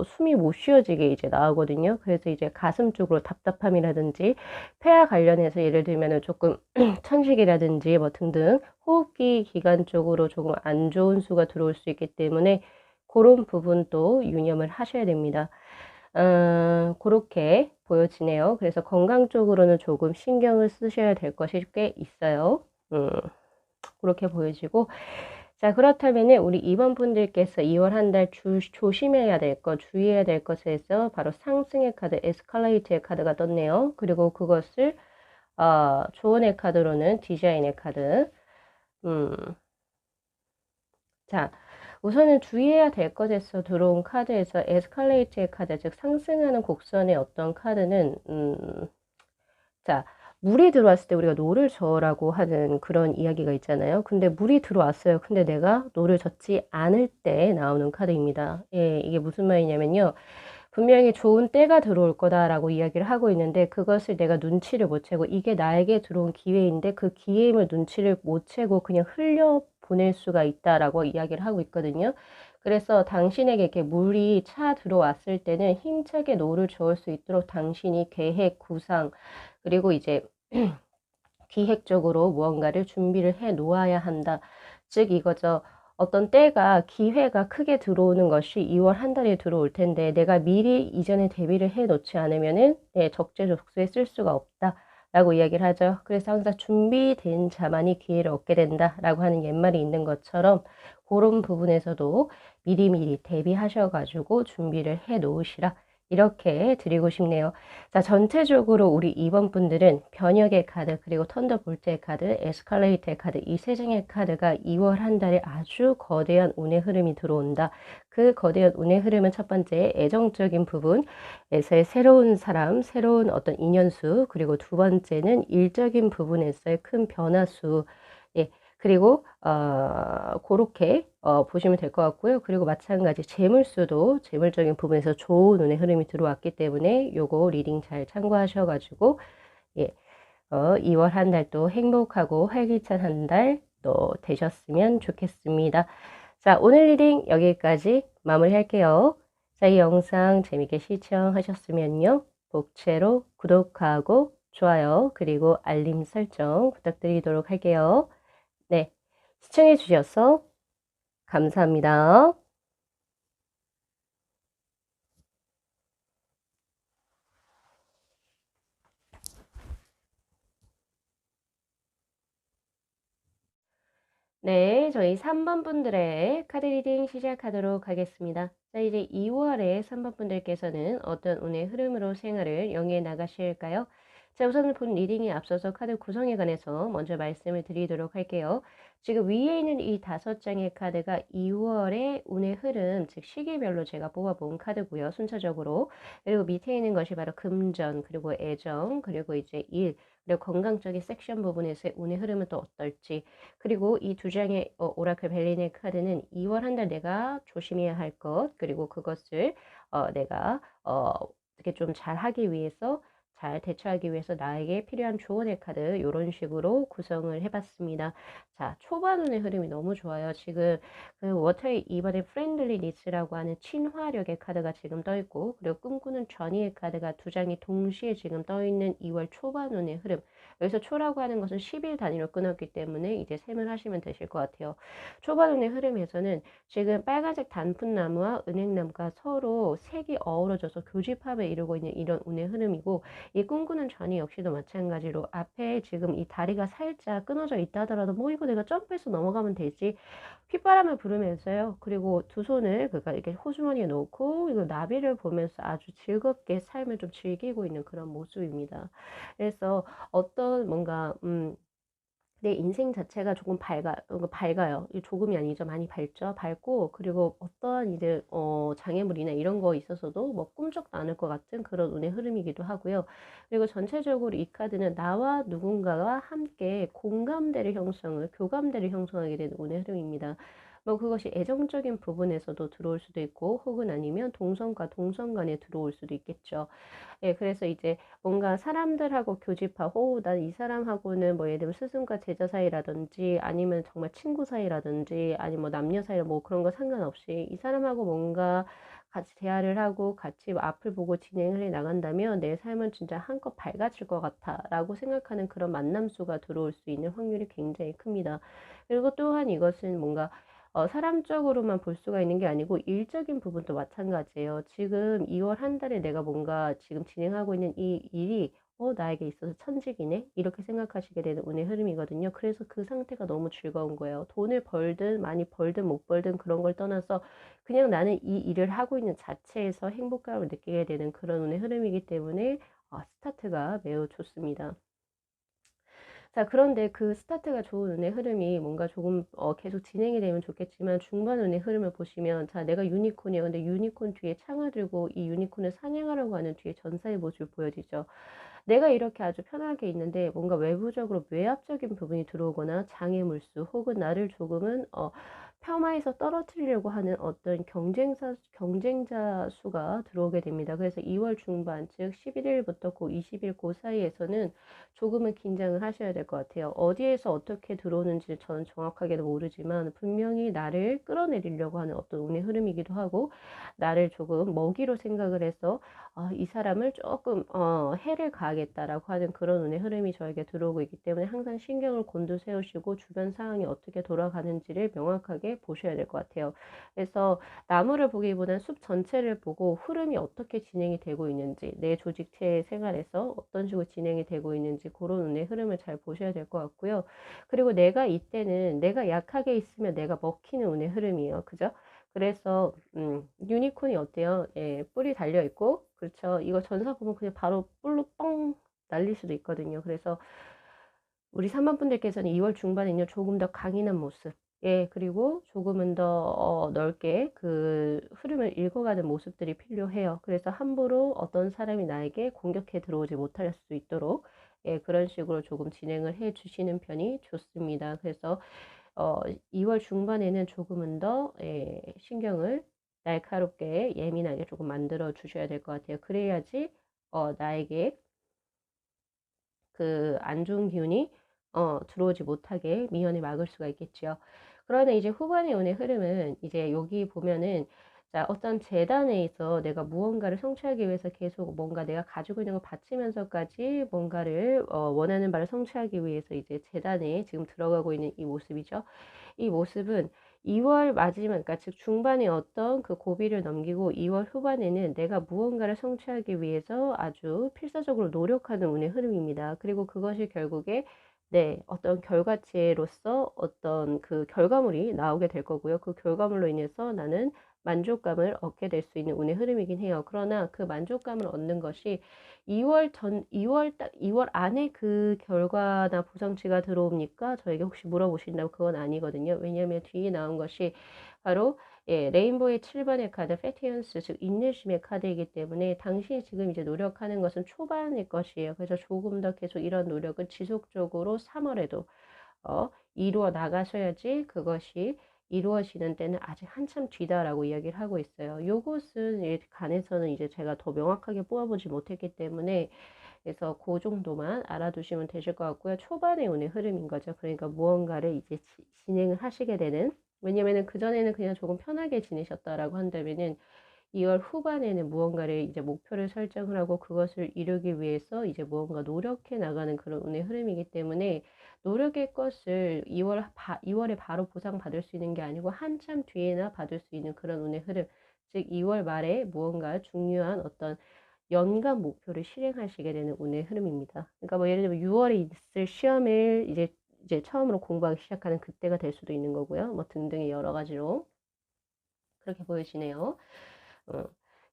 [SPEAKER 1] 숨이 못 쉬어지게 이제 나오거든요. 그래서 이제 가슴 쪽으로 답답함이라든지 폐와 관련해서 예를 들면은 조금 천식이라든지 뭐 등등 호흡기 기관 쪽으로 조금 안 좋은 수가 들어올 수 있기 때문에 그런 부분도 유념을 하셔야 됩니다. 그렇게 보여지네요. 그래서 건강 쪽으로는 조금 신경을 쓰셔야 될 것이 꽤 있어요. 그렇게 보여지고 자 그렇다면은 우리 이번 분들께서 2월 한 달 조심해야 될 것, 주의해야 될 것에서 바로 상승의 카드, 에스컬레이트의 카드가 떴네요. 그리고 그것을 조언의 카드로는 디자인의 카드. 음, 자 우선은 주의해야 될 것에서 들어온 카드에서 에스컬레이트의 카드, 즉 상승하는 곡선의 어떤 카드는 자, 물이 들어왔을 때 우리가 노를 저으라고 하는 그런 이야기가 있잖아요. 근데 물이 들어왔어요. 근데 내가 노를 젓지 않을 때 나오는 카드입니다. 예, 이게 무슨 말이냐면요. 분명히 좋은 때가 들어올 거다라고 이야기를 하고 있는데 그것을 내가 눈치를 못 채고 이게 나에게 들어온 기회인데 그 기회임을 눈치를 못 채고 그냥 흘려 보낼 수가 있다라고 이야기를 하고 있거든요. 그래서 당신에게 이렇게 물이 차 들어왔을 때는 힘차게 노를 저을 수 있도록 당신이 계획, 구상, 그리고 이제 기획적으로 무언가를 준비를 해 놓아야 한다. 즉 이거죠. 어떤 때가 기회가 크게 들어오는 것이 2월 한 달에 들어올 텐데 내가 미리 이전에 대비를 해 놓지 않으면은 적재적소에 쓸 수가 없다라고 이야기를 하죠. 그래서 항상 준비된 자만이 기회를 얻게 된다라고 하는 옛말이 있는 것처럼 그런 부분에서도 미리미리 대비하셔 가지고 준비를 해 놓으시라 이렇게 드리고 싶네요. 자, 전체적으로 우리 2번 분들은 변혁의 카드, 그리고 턴더볼트의 카드, 에스컬레이터의 카드, 이 세 장의 카드가 2월 한 달에 아주 거대한 운의 흐름이 들어온다. 그 거대한 운의 흐름은 첫 번째 애정적인 부분에서의 새로운 사람, 새로운 어떤 인연수, 그리고 두 번째는 일적인 부분에서의 큰 변화수, 예, 그리고 고렇게 보시면 될 것 같고요. 그리고 마찬가지 재물수도 재물적인 부분에서 좋은 운의 흐름이 들어왔기 때문에 요거 리딩 잘 참고하셔 가지고 예. 2월 한 달도 행복하고 활기찬 한 달 또 되셨으면 좋겠습니다. 자, 오늘 리딩 여기까지 마무리할게요. 자, 이 영상 재밌게 시청하셨으면요. 복채로 구독하고 좋아요 그리고 알림 설정 부탁드리도록 할게요. 네, 시청해 주셔서 감사합니다. 네, 저희 3번 분들의 카드 리딩 시작하도록 하겠습니다. 자, 이제 2월에 3번 분들께서는 어떤 운의 흐름으로 생활을 영위해 나가실까요? 자, 우선은 본 리딩에 앞서서 카드 구성에 관해서 먼저 말씀을 드리도록 할게요. 지금 위에 있는 이 5장의 카드가 2월의 운의 흐름, 즉 시기별로 제가 뽑아본 카드고요. 순차적으로. 그리고 밑에 있는 것이 바로 금전, 그리고 애정, 그리고 이제 일, 그리고 건강적인 섹션 부분에서의 운의 흐름은 또 어떨지, 그리고 이 두 장의 오라클 벨리네 카드는 2월 한 달 내가 조심해야 할 것, 그리고 그것을 내가 어떻게 좀 잘하기 위해서, 잘 대처하기 위해서 나에게 필요한 조언의 카드 이런 식으로 구성을 해봤습니다. 자, 초반 운의 흐름이 너무 좋아요. 지금 그 워터의 2번의 프렌들리 니스라고 하는 친화력의 카드가 지금 떠 있고, 그리고 꿈꾸는 전의의 카드가 두 장이 동시에 지금 떠 있는 2월 초반 운의 흐름. 여기서 초라고 하는 것은 10일 단위로 끊었기 때문에 이제 셈을 하시면 되실 것 같아요. 초반운의 흐름에서는 지금 빨간색 단풍나무와 은행나무가 서로 색이 어우러져서 교집합을 이루고 있는 이런 운의 흐름이고, 이 꿈꾸는 전이 역시도 마찬가지로 앞에 지금 이 다리가 살짝 끊어져 있다 하더라도 뭐 이거 내가 점프해서 넘어가면 되지, 휘바람을 부르면서요. 그리고 두 손을 그러니까 이렇게 호주머니에 놓고 이거 나비를 보면서 아주 즐겁게 삶을 좀 즐기고 있는 그런 모습입니다. 그래서 어떤 뭔가 내 인생 자체가 조금 밝아요. 이 조금이 아니죠. 많이 밝죠. 밝고, 그리고 어떠한 이제 장애물이나 이런 거 있어서도 뭐 꿈쩍도 않을 것 같은 그런 운의 흐름이기도 하고요. 그리고 전체적으로 이 카드는 나와 누군가와 함께 교감대를 형성하게 되는 운의 흐름입니다. 뭐 그것이 애정적인 부분에서도 들어올 수도 있고, 혹은 아니면 동성과 동성 간에 들어올 수도 있겠죠. 예, 그래서 이제 뭔가 사람들하고 교집하고 난 이 사람하고는 뭐 예를 들면 스승과 제자 사이라든지 아니면 정말 친구 사이라든지 아니면 뭐 남녀 사이 뭐 그런 거 상관없이 이 사람하고 뭔가 같이 대화를 하고 같이 뭐 앞을 보고 진행을 해 나간다면 내 삶은 진짜 한껏 밝아질 것 같아라고 생각하는 그런 만남수가 들어올 수 있는 확률이 굉장히 큽니다. 그리고 또한 이것은 뭔가 사람적으로만 볼 수가 있는 게 아니고 일적인 부분도 마찬가지예요. 지금 2월 한 달에 내가 뭔가 지금 진행하고 있는 이 일이 나에게 있어서 천직이네? 이렇게 생각하시게 되는 운의 흐름이거든요. 그래서 그 상태가 너무 즐거운 거예요. 돈을 벌든 많이 벌든 못 벌든 그런 걸 떠나서 그냥 나는 이 일을 하고 있는 자체에서 행복감을 느끼게 되는 그런 운의 흐름이기 때문에 스타트가 매우 좋습니다. 자, 그런데 그 스타트가 좋은 운의 흐름이 뭔가 조금 계속 진행이 되면 좋겠지만 중반 운의 흐름을 보시면, 자, 내가 유니콘이에요. 근데 유니콘 뒤에 창을 들고 이 유니콘을 사냥하려고 하는 뒤에 전사의 모습이 보여지죠. 내가 이렇게 아주 편하게 있는데 뭔가 외부적으로 외압적인 부분이 들어오거나 장애물수 혹은 나를 조금은 폄하에서 떨어뜨리려고 하는 어떤 경쟁자 수가 들어오게 됩니다. 그래서 2월 중반, 즉 11일부터 그 20일 그 사이에서는 조금은 긴장을 하셔야 될 것 같아요. 어디에서 어떻게 들어오는지 저는 정확하게는 모르지만 분명히 나를 끌어내리려고 하는 어떤 운의 흐름이기도 하고, 나를 조금 먹이로 생각을 해서 이 사람을 조금 해를 가하겠다라고 하는 그런 운의 흐름이 저에게 들어오고 있기 때문에 항상 신경을 곤두세우시고 주변 상황이 어떻게 돌아가는지를 명확하게 보셔야 될 것 같아요. 그래서 나무를 보기보다는 숲 전체를 보고 흐름이 어떻게 진행이 되고 있는지, 내 조직체 생활에서 어떤 식으로 진행이 되고 있는지 그런 운의 흐름을 잘 보셔야 될 것 같고요. 그리고 내가 이때는 내가 약하게 있으면 내가 먹히는 운의 흐름이에요. 그죠? 그래서 유니콘이 어때요? 예, 뿔이 달려 있고, 그렇죠. 이거 전사 보면 그냥 바로 뿔로 뻥 날릴 수도 있거든요. 그래서 우리 3번 분들께서는 2월 중반에는 조금 더 강인한 모습, 예, 그리고 조금은 더 넓게 그 흐름을 읽어가는 모습들이 필요해요. 그래서 함부로 어떤 사람이 나에게 공격해 들어오지 못할 수 있도록, 예, 그런 식으로 조금 진행을 해 주시는 편이 좋습니다. 그래서 2월 중반에는 조금은 더 신경을 날카롭게 예민하게 조금 만들어 주셔야 될 것 같아요. 그래야지 나에게 그 안 좋은 기운이 들어오지 못하게 미연에 막을 수가 있겠지요. 그러나 이제 후반의 운의 흐름은 이제 여기 보면은 자, 어떤 재단에서 내가 무언가를 성취하기 위해서 계속 뭔가 내가 가지고 있는 걸 바치면서까지 뭔가를 원하는 바를 성취하기 위해서 이제 재단에 지금 들어가고 있는 이 모습이죠. 이 모습은 2월 마지막, 그러니까 즉 중반에 어떤 그 고비를 넘기고 2월 후반에는 내가 무언가를 성취하기 위해서 아주 필사적으로 노력하는 운의 흐름입니다. 그리고 그것이 결국에 네, 어떤 결과치로서 어떤 그 결과물이 나오게 될 거고요. 그 결과물로 인해서 나는 만족감을 얻게 될 수 있는 운의 흐름이긴 해요. 그러나 그 만족감을 얻는 것이 2월 안에 그 결과나 보상치가 들어옵니까? 저에게 혹시 물어보신다면 그건 아니거든요. 왜냐하면 뒤에 나온 것이 바로 예, 레인보의 7번의 카드 페티언스, 즉 인내심의 카드이기 때문에 당신이 지금 이제 노력하는 것은 초반의 것이에요. 그래서 조금 더 계속 이런 노력을 지속적으로 3월에도 이루어 나가셔야지 그것이 이루어지는 때는 아직 한참 뒤다라고 이야기를 하고 있어요. 요것은 간에서는 이제 제가 더 명확하게 뽑아보지 못했기 때문에 그래서 그 정도만 알아두시면 되실 것 같고요. 초반에 오는 흐름인 거죠. 그러니까 무언가를 이제 진행을 하시게 되는, 왜냐면은 그전에는 그냥 조금 편하게 지내셨다라고 한다면은 2월 후반에는 무언가를 이제 목표를 설정을 하고 그것을 이루기 위해서 이제 무언가 노력해 나가는 그런 운의 흐름이기 때문에 노력의 것을 2월에 바로 보상받을 수 있는 게 아니고 한참 뒤에나 받을 수 있는 그런 운의 흐름. 즉 2월 말에 무언가 중요한 어떤 연간 목표를 실행하시게 되는 운의 흐름입니다. 그러니까 뭐 예를 들면 6월에 있을 시험을 이제 처음으로 공부하기 시작하는 그때가 될 수도 있는 거고요. 뭐 등등의 여러 가지로 그렇게 보여지네요. 어.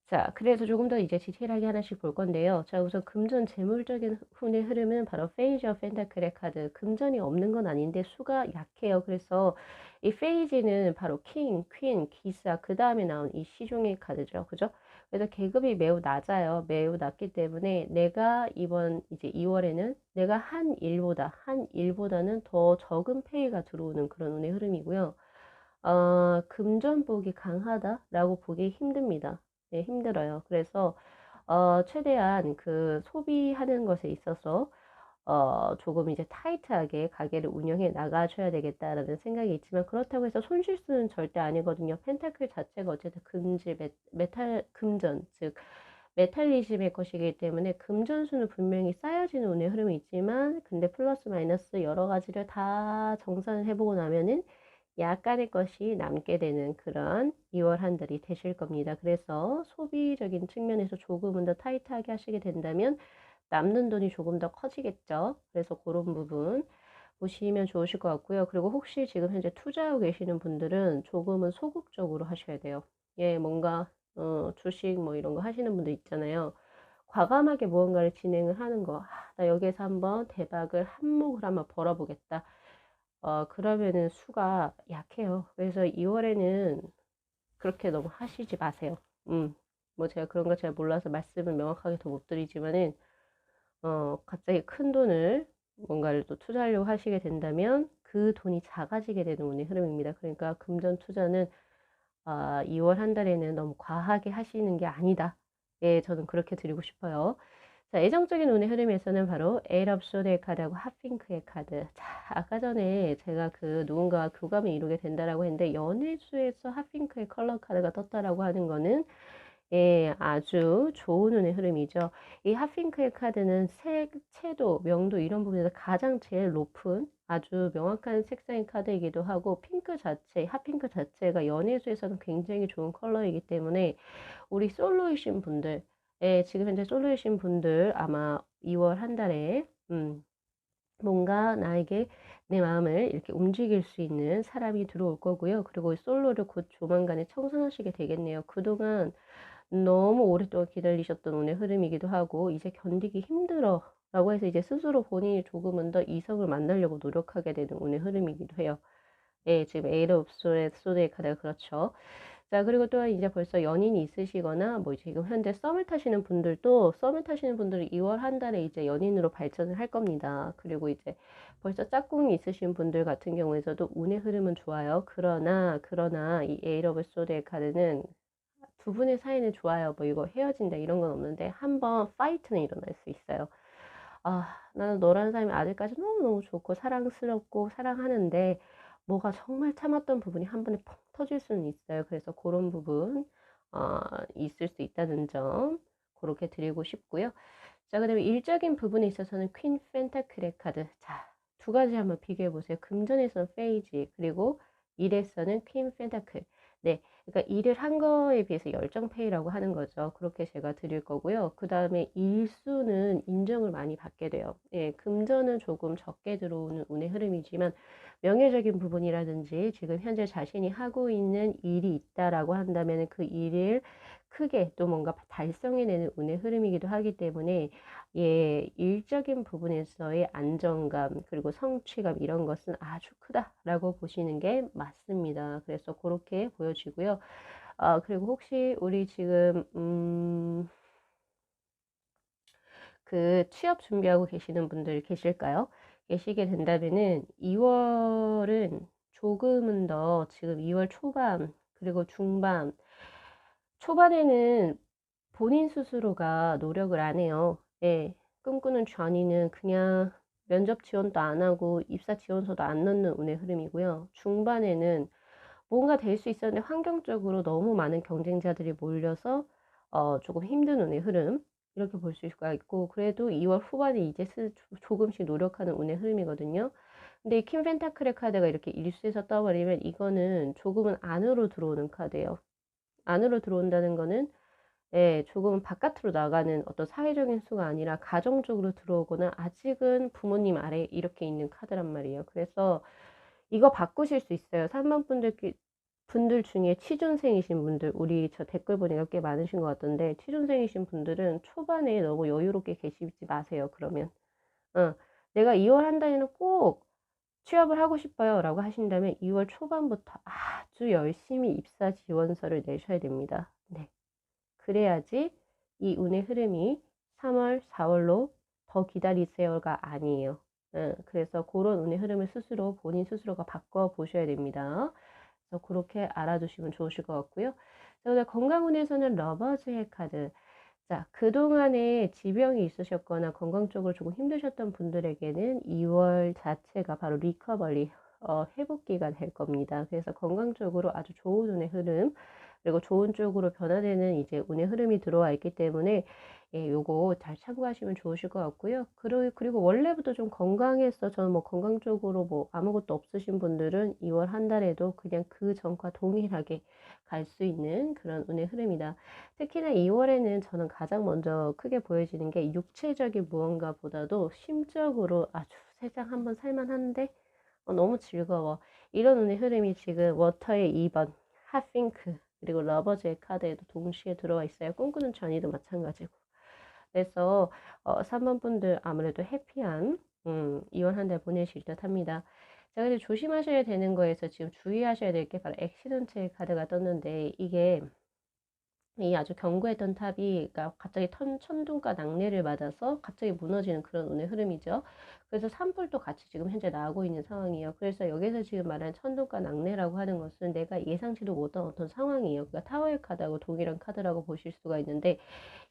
[SPEAKER 1] 자, 그래서 조금 더 이제 디테일하게 하나씩 볼 건데요. 자, 우선 금전 재물적인 운의 흐름은 바로 페이지 오브 펜타클의 카드. 금전이 없는 건 아닌데 수가 약해요. 그래서 이 페이지는 바로 킹, 퀸, 기사, 그 다음에 나온 이 시종의 카드죠. 그죠? 그래서 계급이 매우 낮아요. 매우 낮기 때문에 내가 이번 이제 2월에는 내가 한 일보다는 더 적은 페이가 들어오는 그런 운의 흐름이고요. 금전복이 강하다라고 보기 힘듭니다. 네, 힘들어요. 그래서 최대한 그 소비하는 것에 있어서 조금 이제 타이트하게 가게를 운영해 나가셔야 되겠다라는 생각이 있지만 그렇다고 해서 손실수는 절대 아니거든요. 펜타클 자체가 어쨌든 금질, 금전, 즉 메탈리즘의 것이기 때문에 금전수는 분명히 쌓여지는 운의 흐름이 있지만 근데 플러스 마이너스 여러 가지를 다 정산을 해보고 나면은 약간의 것이 남게 되는 그런 2월 한 달이 되실 겁니다. 그래서 소비적인 측면에서 조금은 더 타이트하게 하시게 된다면 남는 돈이 조금 더 커지겠죠. 그래서 그런 부분 보시면 좋으실 것 같고요. 그리고 혹시 지금 현재 투자하고 계시는 분들은 조금은 소극적으로 하셔야 돼요. 예, 뭔가 주식 뭐 이런 거 하시는 분들 있잖아요. 과감하게 무언가를 진행을 하는 거. 나 여기에서 한번 대박을 한몫을 한번 벌어보겠다. 그러면은 수가 약해요. 그래서 2월에는 그렇게 너무 하시지 마세요. 뭐 제가 그런 거 잘 몰라서 말씀을 명확하게 더 못 드리지만은, 갑자기 큰 돈을 뭔가를 또 투자하려고 하시게 된다면 그 돈이 작아지게 되는 운의 흐름입니다. 그러니까 금전 투자는 2월 한 달에는 너무 과하게 하시는 게 아니다. 예, 저는 그렇게 드리고 싶어요. 자, 애정적인 운의 흐름에서는 바로 에일업소드의 카드하고 핫핑크의 카드. 자, 아까 전에 제가 그 누군가와 교감을 이루게 된다라고 했는데 연애수에서 핫핑크의 컬러 카드가 떴다라고 하는 거는 예, 아주 좋은 운의 흐름이죠. 이 핫핑크의 카드는 채도, 명도 이런 부분에서 가장 제일 높은 아주 명확한 색상의 카드이기도 하고 핑크 자체, 핫핑크 자체가 연애수에서는 굉장히 좋은 컬러이기 때문에 우리 솔로이신 분들, 예, 지금 현재 솔로이신 분들 아마 2월 한 달에 뭔가 나에게 내 마음을 이렇게 움직일 수 있는 사람이 들어올 거고요. 그리고 솔로를 곧 조만간에 청산하시게 되겠네요. 그동안 너무 오랫동안 기다리셨던 운의 흐름이기도 하고 이제 견디기 힘들어 라고 해서 이제 스스로 본인이 조금은 더 이성을 만나려고 노력하게 되는 운의 흐름이기도 해요. 예, 지금 에이드 오브 소드의 카드가 그렇죠. 자, 그리고 또한 이제 벌써 연인이 있으시거나 뭐 지금 현재 썸을 타시는 분들도 썸을 타시는 분들은 2월 한 달에 이제 연인으로 발전을 할 겁니다. 그리고 이제 벌써 짝꿍이 있으신 분들 같은 경우에서도 운의 흐름은 좋아요. 그러나 이 에이드 오브 소드의 카드는 두 분의 사이는 좋아요. 뭐 이거 헤어진다 이런 건 없는데 한번 파이트는 일어날 수 있어요. 아, 나는 너라는 사람이 아직까지 너무너무 좋고 사랑스럽고 사랑하는데 뭐가 정말 참았던 부분이 한 번에 펑 터질 수는 있어요. 그래서 그런 부분 어, 있을 수 있다는 점 그렇게 드리고 싶고요. 자, 그다음에 일적인 부분에 있어서는 퀸 펜타클의 카드. 자, 두 가지 한번 비교해 보세요. 금전에서는 페이지, 그리고 일에서는 퀸 펜타클. 네, 그러니까 일을 한 거에 비해서 열정페이라고 하는 거죠. 그렇게 제가 드릴 거고요. 그 다음에 일수는 인정을 많이 받게 돼요. 예, 금전은 조금 적게 들어오는 운의 흐름이지만 명예적인 부분이라든지 지금 현재 자신이 하고 있는 일이 있다라고 한다면 그 일을 크게 또 뭔가 달성해내는 운의 흐름이기도 하기 때문에 예, 일적인 부분에서의 안정감 그리고 성취감 이런 것은 아주 크다라고 보시는 게 맞습니다. 그래서 그렇게 보여지고요. 그리고 혹시 우리 지금 그 취업 준비하고 계시는 분들 계실까요? 계시게 된다면은 2월은 조금은 더 지금 2월 초반 그리고 중반 초반에는 본인 스스로가 노력을 안 해요. 예. 꿈꾸는 전이는 그냥 면접 지원도 안 하고 입사 지원서도 안 넣는 운의 흐름이고요. 중반에는 뭔가 될 수 있었는데 환경적으로 너무 많은 경쟁자들이 몰려서 조금 힘든 운의 흐름 이렇게 볼 수가 있고 그래도 2월 후반에 이제 조금씩 노력하는 운의 흐름이거든요. 근데 이 킹 펜타클의 카드가 이렇게 일수에서 떠버리면 이거는 조금은 안으로 들어오는 카드예요. 안으로 들어온다는 거는 예, 조금 바깥으로 나가는 어떤 사회적인 수가 아니라 가정적으로 들어오거나 아직은 부모님 아래 이렇게 있는 카드란 말이에요. 그래서 이거 바꾸실 수 있어요. 3번 분들 중에 취준생이신 분들, 우리 저 댓글 보니까 꽤 많으신 것 같던데, 취준생이신 분들은 초반에 너무 여유롭게 계시지 마세요. 그러면, 내가 2월 한 달에는 꼭 취업을 하고 싶어요. 라고 하신다면 2월 초반부터 아주 열심히 입사 지원서를 내셔야 됩니다. 네. 그래야지 이 운의 흐름이 3월, 4월로 더 기다리세요가 아니에요. 그래서 그런 운의 흐름을 스스로 본인 스스로가 바꿔 보셔야 됩니다. 그래서 그렇게 알아두시면 좋으실 것 같고요. 자, 건강운에서는 러버즈의 카드. 자, 그동안에 지병이 있으셨거나 건강적으로 조금 힘드셨던 분들에게는 2월 자체가 바로 리커버리, 회복기가 될 겁니다. 그래서 건강적으로 아주 좋은 운의 흐름, 그리고 좋은 쪽으로 변화되는 이제 운의 흐름이 들어와 있기 때문에 예, 요거 잘 참고하시면 좋으실 것 같고요. 그리고 원래부터 좀 건강해서 저는 뭐 건강적으로 뭐 아무것도 없으신 분들은 2월 한 달에도 그냥 그 전과 동일하게 갈 수 있는 그런 운의 흐름이다. 특히나 2월에는 저는 가장 먼저 크게 보여지는 게 육체적인 무언가보다도 심적으로 아주 세상 한번 살만한데 너무 즐거워. 이런 운의 흐름이 지금 워터의 2번, 핫핑크, 그리고 러버즈의 카드에도 동시에 들어와 있어요. 꿈꾸는 전이도 마찬가지고. 그래서 3번 분들 아무래도 해피한 2월 한 달 보내실 듯 합니다. 자, 근데 조심하셔야 되는 거에서 지금 주의하셔야 될 게 바로 액시던트의 카드가 떴는데 이게 이 아주 견고했던 탑이 그러니까 갑자기 천둥과 낙뢰를 맞아서 갑자기 무너지는 그런 운의 흐름이죠. 그래서 산불도 같이 지금 현재 나오고 있는 상황이에요. 그래서 여기서 지금 말하는 천둥과 낙뢰라고 하는 것은 내가 예상치도 못한 어떤 상황이에요. 그러니까 타워의 카드하고 동일한 카드라고 보실 수가 있는데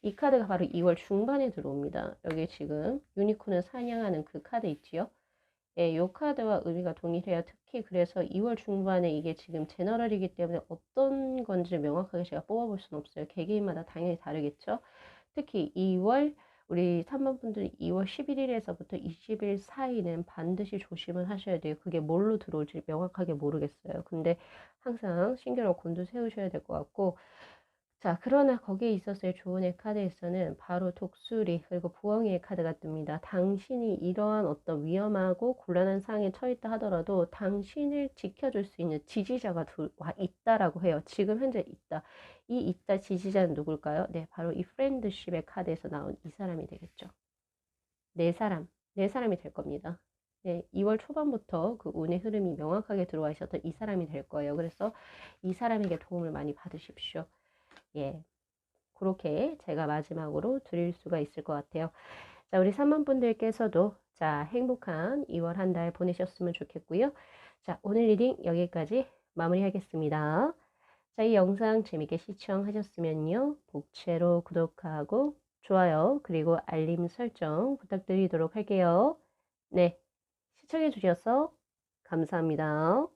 [SPEAKER 1] 이 카드가 바로 2월 중반에 들어옵니다. 여기 지금 유니콘을 사냥하는 그 카드 있지요. 예, 요 카드와 의미가 동일해요. 특히 그래서 2월 중반에 이게 지금 제너럴이기 때문에 어떤 건지 명확하게 제가 뽑아볼 수는 없어요. 개개인마다 당연히 다르겠죠. 특히 2월 우리 3번 분들이 2월 11일에서부터 20일 사이는 반드시 조심을 하셔야 돼요. 그게 뭘로 들어올지 명확하게 모르겠어요. 근데 항상 신경을 곤두세우셔야 될 것 같고, 자, 그러나 거기에 있어서의 조언의 카드에서는 바로 독수리 그리고 부엉이의 카드가 뜹니다. 당신이 이러한 어떤 위험하고 곤란한 상황에 처했다 하더라도 당신을 지켜줄 수 있는 지지자가 있다라고 해요. 지금 현재 있다. 이 있다 지지자는 누굴까요? 네, 바로 이 프렌드십의 카드에서 나온 이 사람이 되겠죠. 네 사람이 될 겁니다. 네, 2월 초반부터 그 운의 흐름이 명확하게 들어와 있었던 이 사람이 될 거예요. 그래서 이 사람에게 도움을 많이 받으십시오. 예. 그렇게 제가 마지막으로 드릴 수가 있을 것 같아요. 자, 우리 3번 분들께서도 자, 행복한 2월 한 달 보내셨으면 좋겠고요. 자, 오늘 리딩 여기까지 마무리하겠습니다. 자, 이 영상 재밌게 시청하셨으면요. 복채로 구독하고 좋아요, 그리고 알림 설정 부탁드리도록 할게요. 네, 시청해 주셔서 감사합니다.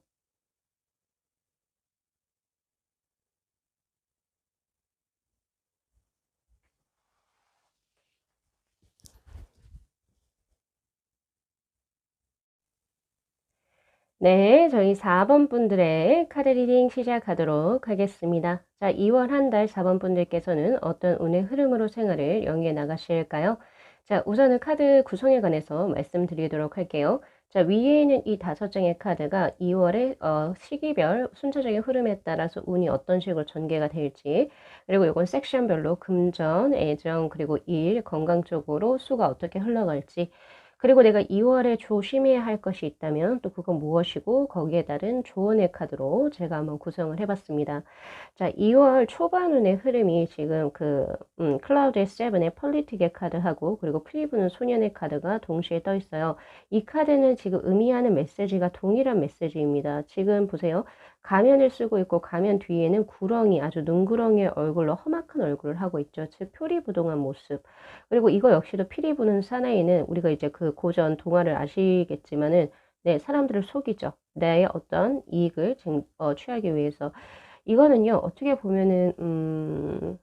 [SPEAKER 1] 네, 저희 4번 분들의 카드 리딩 시작하도록 하겠습니다. 자, 2월 한 달 4번 분들께서는 어떤 운의 흐름으로 생활을 영위해 나가실까요? 자, 우선은 카드 구성에 관해서 말씀드리도록 할게요. 자, 위에 있는 이 5장의 카드가 2월의 시기별 순차적인 흐름에 따라서 운이 어떤 식으로 전개가 될지, 그리고 이건 섹션별로 금전, 애정, 그리고 일, 건강 쪽으로 수가 어떻게 흘러갈지, 그리고 내가 2월에 조심해야 할 것이 있다면 또 그건 무엇이고 거기에 따른 조언의 카드로 제가 한번 구성을 해봤습니다. 자, 2월 초반운의 흐름이 지금 클라우드의 세븐의 politic의 카드하고 그리고 프리브는 소년의 카드가 동시에 떠 있어요. 이 카드는 지금 의미하는 메시지가 동일한 메시지입니다. 지금 보세요. 가면을 쓰고 있고 가면 뒤에는 구렁이, 아주 눈구렁이의 얼굴로 험악한 얼굴을 하고 있죠. 즉 표리부동한 모습. 그리고 이거 역시도 피리 부는 사나이는 우리가 이제 그 고전 동화를 아시겠지만은 네, 사람들을 속이죠. 나의 어떤 이익을 취하기 위해서. 이거는요, 어떻게 보면은,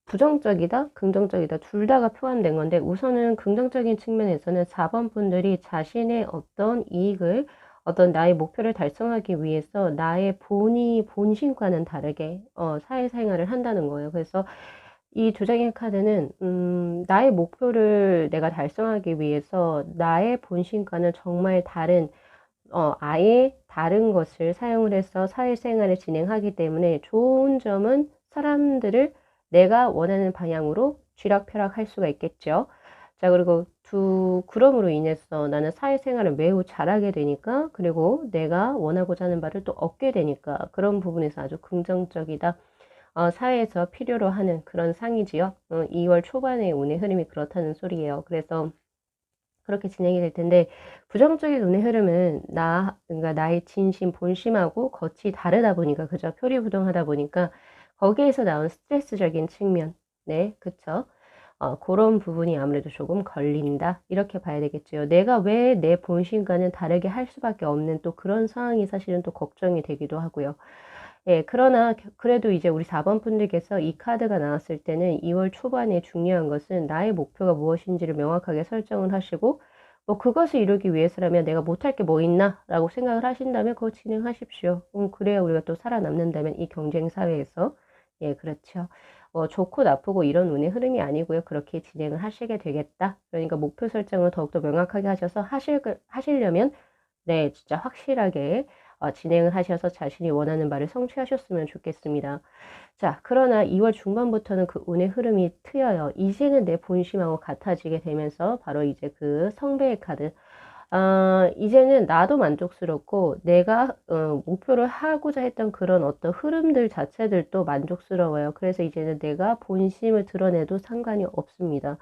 [SPEAKER 1] 부정적이다, 긍정적이다, 둘 다가 표현된 건데, 우선은 긍정적인 측면에서는 4번 분들이 자신의 어떤 이익을, 어떤 나의 목표를 달성하기 위해서 나의 본심과는 다르게, 사회생활을 한다는 거예요. 그래서 이 두 장의 카드는 나의 목표를 내가 달성하기 위해서 나의 본심과는 정말 다른 아예 다른 것을 사용을 해서 사회생활을 진행하기 때문에 좋은 점은 사람들을 내가 원하는 방향으로 쥐락펴락할 수가 있겠죠. 자, 그리고 그럼으로 인해서 나는 사회생활을 매우 잘하게 되니까, 그리고 내가 원하고자 하는 바를 또 얻게 되니까 그런 부분에서 아주 긍정적이다. 사회에서 필요로 하는 그런 상이지요. 2월 초반에 운의 흐름이 그렇다는 소리예요. 그래서 그렇게 진행이 될 텐데, 부정적인 운의 흐름은 그러니까 나의 진심, 본심하고 겉이 다르다 보니까, 그죠? 표리부동하다 보니까, 거기에서 나온 스트레스적인 측면, 네, 그쵸? 그런 부분이 아무래도 조금 걸린다. 이렇게 봐야 되겠죠. 내가 왜 내 본심과는 다르게 할 수밖에 없는 또 그런 상황이 사실은 또 걱정이 되기도 하고요. 예, 그러나 그래도 이제 우리 4번 분들께서 이 카드가 나왔을 때는 2월 초반에 중요한 것은 나의 목표가 무엇인지를 명확하게 설정을 하시고, 뭐 그것을 이루기 위해서라면 내가 못할 게 뭐 있나 라고 생각을 하신다면 그거 진행하십시오. 그래야 우리가 또 살아남는다면 이 경쟁 사회에서. 예, 그렇죠. 좋고 나쁘고 이런 운의 흐름이 아니고요. 그렇게 진행을 하시게 되겠다. 그러니까 목표 설정을 더욱더 명확하게 하셔서 하시려면 네, 진짜 확실하게 진행을 하셔서 자신이 원하는 바를 성취하셨으면 좋겠습니다. 자, 그러나 2월 중반부터는 그 운의 흐름이 트여요. 이제는 내 본심하고 같아지게 되면서 바로 이제 그 성배의 카드. 이제는 나도 만족스럽고 내가 목표를 하고자 했던 그런 어떤 흐름들 자체들도 만족스러워요. 그래서 이제는 내가 본심을 드러내도 상관이 없습니다.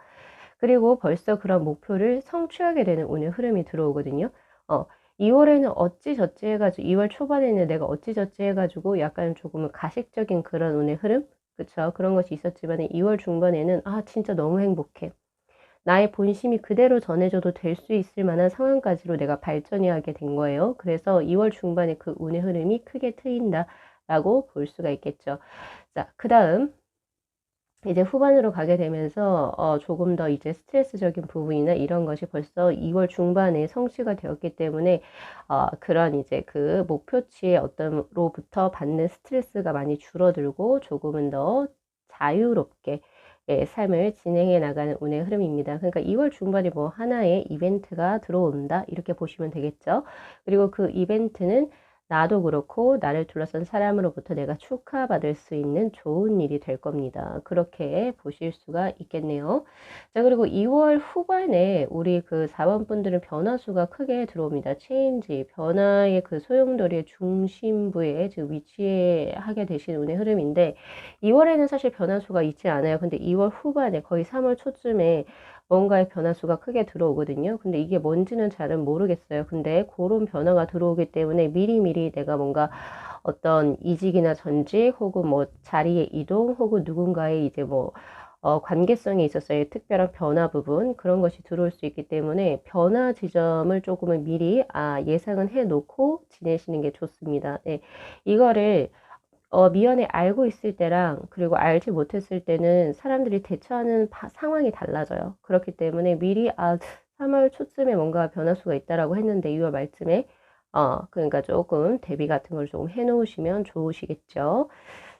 [SPEAKER 1] 그리고 벌써 그런 목표를 성취하게 되는 운의 흐름이 들어오거든요. 2월에는 어찌저찌 해가지고 2월 초반에는 내가 어찌저찌 해가지고 약간 조금은 가식적인 그런 운의 흐름, 그쵸? 그런 것이 있었지만 2월 중반에는 아 진짜 너무 행복해. 나의 본심이 그대로 전해져도 될 수 있을 만한 상황까지로 내가 발전해 하게 된 거예요. 그래서 2월 중반에 그 운의 흐름이 크게 트인다라고 볼 수가 있겠죠. 자, 그다음 이제 후반으로 가게 되면서 조금 더 이제 스트레스적인 부분이나 이런 것이 벌써 2월 중반에 성취가 되었기 때문에 그런 이제 그 목표치의 어떤로부터 받는 스트레스가 많이 줄어들고 조금은 더 자유롭게 예, 삶을 진행해 나가는 운의 흐름입니다. 그러니까 2월 중반에 뭐 하나의 이벤트가 들어온다 이렇게 보시면 되겠죠. 그리고 그 이벤트는 나도 그렇고 나를 둘러싼 사람으로부터 내가 축하받을 수 있는 좋은 일이 될 겁니다. 그렇게 보실 수가 있겠네요. 자, 그리고 2월 후반에 우리 그 4번 분들은 변화수가 크게 들어옵니다. 체인지, 변화의 그 소용돌이의 중심부에 지금 위치하게 되신 운의 흐름인데 2월에는 사실 변화수가 있지 않아요. 근데 2월 후반에 거의 3월 초쯤에 뭔가의 변화수가 크게 들어오거든요. 근데 이게 뭔지는 잘은 모르겠어요. 근데 그런 변화가 들어오기 때문에 미리미리 내가 뭔가 어떤 이직이나 전직 혹은 뭐 자리의 이동 혹은 누군가의 이제 뭐 관계성에 있어서의 특별한 변화 부분 그런 것이 들어올 수 있기 때문에 변화 지점을 조금은 미리 예상은 해 놓고 지내시는 게 좋습니다. 네. 이거를 미연에 알고 있을 때랑 그리고 알지 못했을 때는 사람들이 대처하는 상황이 달라져요. 그렇기 때문에 미리 3월 초쯤에 뭔가 변화수가 있다라고 했는데 2월 말쯤에 그러니까 조금 대비 같은 걸 조금 해 놓으시면 좋으시겠죠.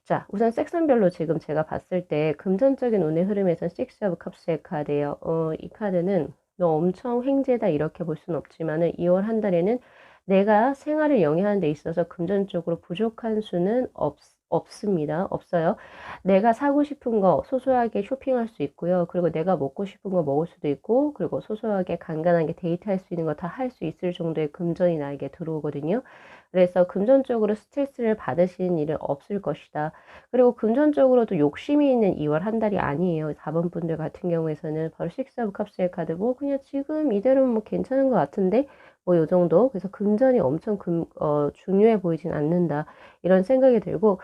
[SPEAKER 1] 자, 우선 섹션별로 지금 제가 봤을 때 금전적인 운의 흐름에선 식스 오브 컵스의 카드예요. 이 카드는 너 엄청 횡재다 이렇게 볼 수는 없지만은 2월 한 달에는 내가 생활을 영위하는 데 있어서 금전적으로 부족한 수는 없습니다. 없어요. 내가 사고 싶은 거 소소하게 쇼핑할 수 있고요. 그리고 내가 먹고 싶은 거 먹을 수도 있고, 그리고 소소하게 간간하게 데이트할 수 있는 거 다 할 수 있을 정도의 금전이 나에게 들어오거든요. 그래서 금전적으로 스트레스를 받으시는 일은 없을 것이다. 그리고 금전적으로도 욕심이 있는 2월 한 달이 아니에요. 4번 분들 같은 경우에서는 바로 식스 오브 컵스의 카드 뭐 그냥 지금 이대로는 뭐 괜찮은 것 같은데 뭐 요 정도. 그래서 금전이 엄청 중요해 보이진 않는다. 이런 생각이 들고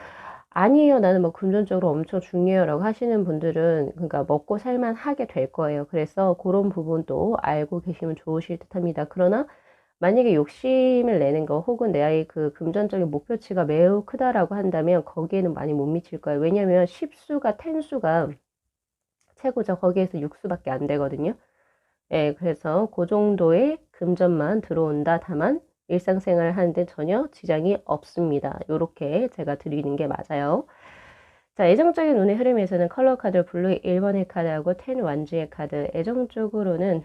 [SPEAKER 1] 아니에요. 나는 뭐 금전적으로 엄청 중요해요라고 하시는 분들은 그러니까 먹고 살만 하게 될 거예요. 그래서 그런 부분도 알고 계시면 좋으실 듯합니다. 그러나 만약에 욕심을 내는 거 혹은 내 아이 그 금전적인 목표치가 매우 크다라고 한다면 거기에는 많이 못 미칠 거예요. 왜냐면 10수가 10수가 최고죠. 거기에서 6수밖에 안 되거든요. 예, 그래서 그 정도의 금전만 들어온다. 다만 일상생활을 하는데 전혀 지장이 없습니다. 요렇게 제가 드리는 게 맞아요. 자, 애정적인 운의 흐름에서는 컬러 카드 블루의 1번의 카드하고 10 완주의 카드. 애정적으로는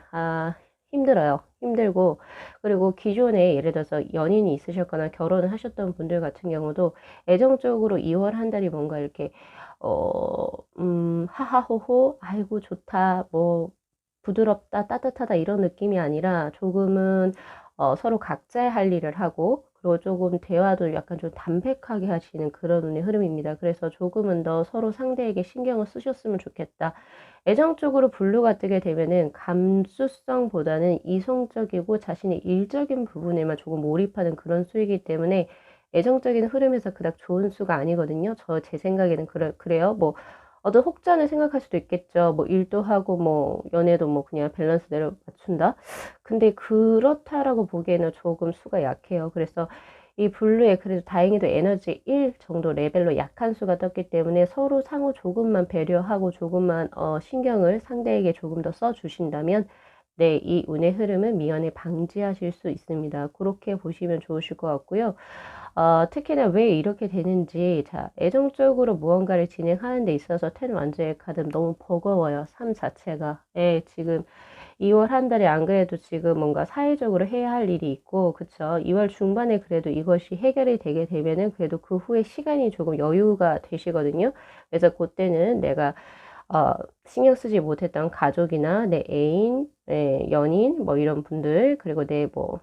[SPEAKER 1] 힘들어요. 힘들고 그리고 기존에 예를 들어서 연인이 있으셨거나 결혼을 하셨던 분들 같은 경우도 애정적으로 2월 한 달이 뭔가 이렇게 하하호호 아이고 좋다 뭐 부드럽다 따뜻하다 이런 느낌이 아니라 조금은 서로 각자의 할 일을 하고 그리고 조금 대화도 약간 좀 담백하게 하시는 그런 운의 흐름입니다. 그래서 조금은 더 서로 상대에게 신경을 쓰셨으면 좋겠다. 애정적으로 블루가 뜨게 되면은 감수성보다는 이성적이고 자신의 일적인 부분에만 조금 몰입하는 그런 수이기 때문에 애정적인 흐름에서 그닥 좋은 수가 아니거든요. 제 생각에는 그래요. 뭐 어떤 혹자는 생각할 수도 있겠죠. 뭐 일도 하고 뭐 연애도 뭐 그냥 밸런스대로 맞춘다. 근데 그렇다라고 보기에는 조금 수가 약해요. 그래서 이 블루에 그래도 다행히도 에너지 1 정도 레벨로 약한 수가 떴기 때문에 서로 상호 조금만 배려하고 조금만 신경을 상대에게 조금 더 써주신다면 네, 이 운의 흐름은 미연에 방지하실 수 있습니다. 그렇게 보시면 좋으실 것 같고요. 특히나 왜 이렇게 되는지, 자, 애정적으로 무언가를 진행하는 데 있어서 텐 완전의 카드 너무 버거워요. 삶 자체가. 예, 지금 2월 한 달에 안 그래도 지금 뭔가 사회적으로 해야 할 일이 있고, 그쵸. 2월 중반에 그래도 이것이 해결이 되게 되면은 그래도 그 후에 시간이 조금 여유가 되시거든요. 그래서 그때는 내가 신경 쓰지 못했던 가족이나 내 애인, 연인, 뭐 이런 분들, 그리고 내 뭐,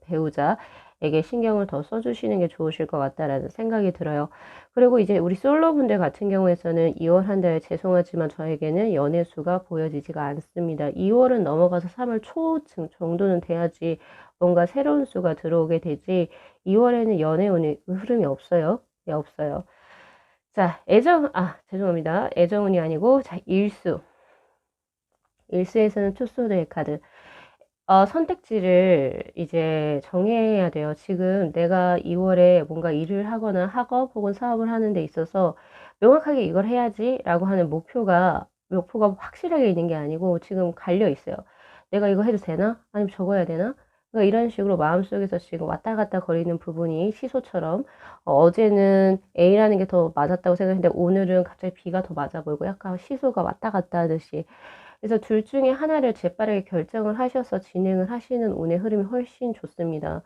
[SPEAKER 1] 배우자에게 신경을 더 써주시는 게 좋으실 것 같다라는 생각이 들어요. 그리고 이제 우리 솔로 분들 같은 경우에서는 2월 한 달 죄송하지만 저에게는 연애 수가 보여지지가 않습니다. 2월은 넘어가서 3월 초쯤 정도는 돼야지 뭔가 새로운 수가 들어오게 되지 2월에는 연애 운의 흐름이 없어요. 네, 없어요. 자, 죄송합니다. 애정운이 아니고, 자, 일수. 일수에서는 투소드의 카드. 선택지를 이제 정해야 돼요. 지금 내가 2월에 뭔가 일을 하거나 학업 혹은 사업을 하는 데 있어서 명확하게 이걸 해야지라고 하는 목표가 확실하게 있는 게 아니고 지금 갈려 있어요. 내가 이거 해도 되나? 아니면 저거 해야 되나? 그러니까 이런 식으로 마음속에서 지금 왔다 갔다 거리는 부분이 시소처럼 어제는 A라는 게 더 맞았다고 생각했는데 오늘은 갑자기 B가 더 맞아 보이고 약간 시소가 왔다 갔다 하듯이 그래서 둘 중에 하나를 재빠르게 결정을 하셔서 진행을 하시는 운의 흐름이 훨씬 좋습니다.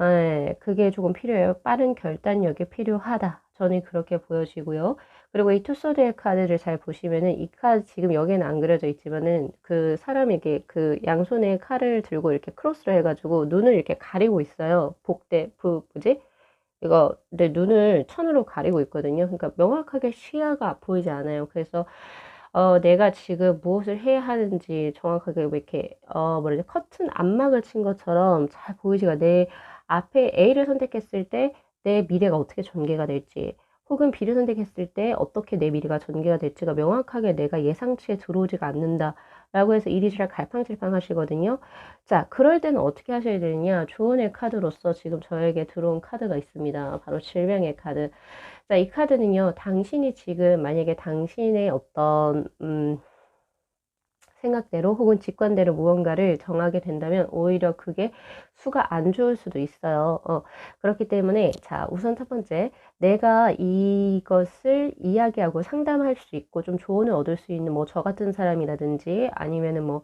[SPEAKER 1] 예, 그게 조금 필요해요. 빠른 결단력이 필요하다. 저는 그렇게 보여지고요. 그리고 이 투소드의 카드를 잘 보시면은 이 카드 지금 여기는 안 그려져 있지만은 그 사람에게 그 양손에 칼을 들고 이렇게 크로스로 해가지고 눈을 이렇게 가리고 있어요. 뭐지? 이거 내 눈을 천으로 가리고 있거든요. 그러니까 명확하게 시야가 보이지 않아요. 그래서 내가 지금 무엇을 해야 하는지 정확하게 왜 이렇게 뭐라 지 커튼 안막을 친 것처럼 잘 보이지가 내 앞에 A를 선택했을 때 내 미래가 어떻게 전개가 될지 혹은 B를 선택했을 때 어떻게 내 미래가 전개가 될지가 명확하게 내가 예상치에 들어오지가 않는다라고 해서 일이 잘 갈팡질팡 하시거든요. 자, 그럴 때는 어떻게 하셔야 되느냐? 조언의 카드로서 지금 저에게 들어온 카드가 있습니다. 바로 질병의 카드. 자, 이 카드는요, 당신이 지금 만약에 당신의 어떤, 생각대로 혹은 직관대로 무언가를 정하게 된다면 오히려 그게 수가 안 좋을 수도 있어요. 그렇기 때문에, 자, 우선 첫 번째, 내가 이것을 이야기하고 상담할 수 있고 좀 조언을 얻을 수 있는 뭐 저 같은 사람이라든지 아니면은 뭐,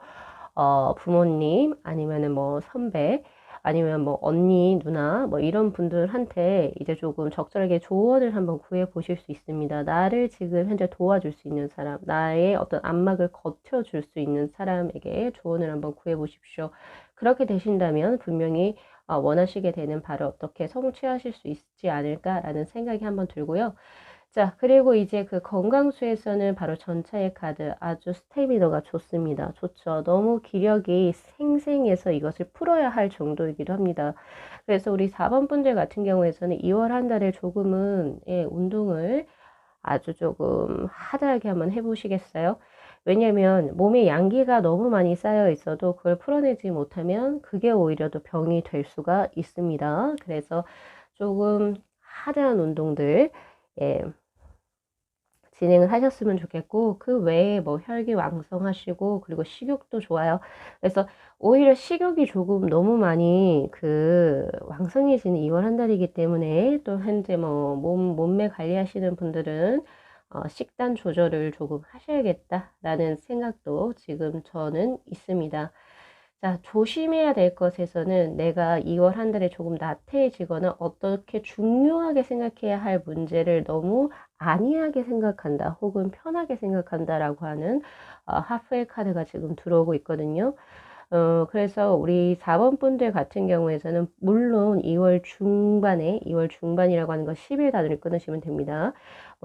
[SPEAKER 1] 부모님, 아니면은 뭐 선배, 아니면 뭐 언니, 누나, 뭐 이런 분들한테 이제 조금 적절하게 조언을 한번 구해 보실 수 있습니다. 나를 지금 현재 도와줄 수 있는 사람, 나의 어떤 안막을 겉혀줄 수 있는 사람에게 조언을 한번 구해 보십시오. 그렇게 되신다면 분명히 원하시게 되는 바를 어떻게 성취하실 수 있지 않을까라는 생각이 한번 들고요. 자, 그리고 이제 그 건강수에서는 바로 전차의 카드 아주 스태미너가 좋습니다. 좋죠. 너무 기력이 생생해서 이것을 풀어야 할 정도이기도 합니다. 그래서 우리 4번 분들 같은 경우에서는 2월 한 달에 조금은 예, 운동을 아주 조금 하다하게 한번 해보시겠어요? 왜냐면 몸에 양기가 너무 많이 쌓여 있어도 그걸 풀어내지 못하면 그게 오히려 더 병이 될 수가 있습니다. 그래서 조금 하드한 운동들, 예, 진행을 하셨으면 좋겠고 그 외에 뭐 혈기왕성하시고 그리고 식욕도 좋아요. 그래서 오히려 식욕이 조금 너무 많이 그 왕성해지는 2월 한 달이기 때문에 또 현재 뭐 몸매 관리하시는 분들은 식단 조절을 조금 하셔야겠다라는 생각도 지금 저는 있습니다. 자, 조심해야 될 것에서는 내가 2월 한 달에 조금 나태해지거나 어떻게 중요하게 생각해야 할 문제를 너무 안이하게 생각한다 혹은 편하게 생각한다라고 하는 하프의 카드가 지금 들어오고 있거든요. 그래서 우리 4번 분들 같은 경우에서는 물론 2월 중반이라고 하는 거 10일 단위를 끊으시면 됩니다.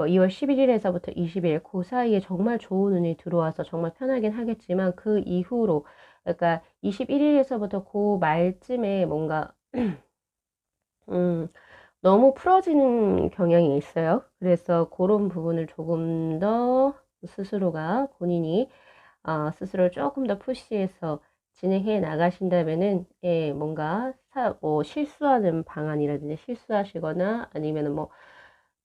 [SPEAKER 1] 2월 11일에서부터 20일 그 사이에 정말 좋은 운이 들어와서 정말 편하긴 하겠지만 그 이후로 그러니까 21일에서부터 그 말쯤에 뭔가 너무 풀어지는 경향이 있어요. 그래서 그런 부분을 조금 더 스스로가 본인이 스스로를 조금 더 푸시해서 진행해 나가신다면은 예, 뭔가 뭐 실수하는 방안이라든지 실수하시거나 아니면은 뭐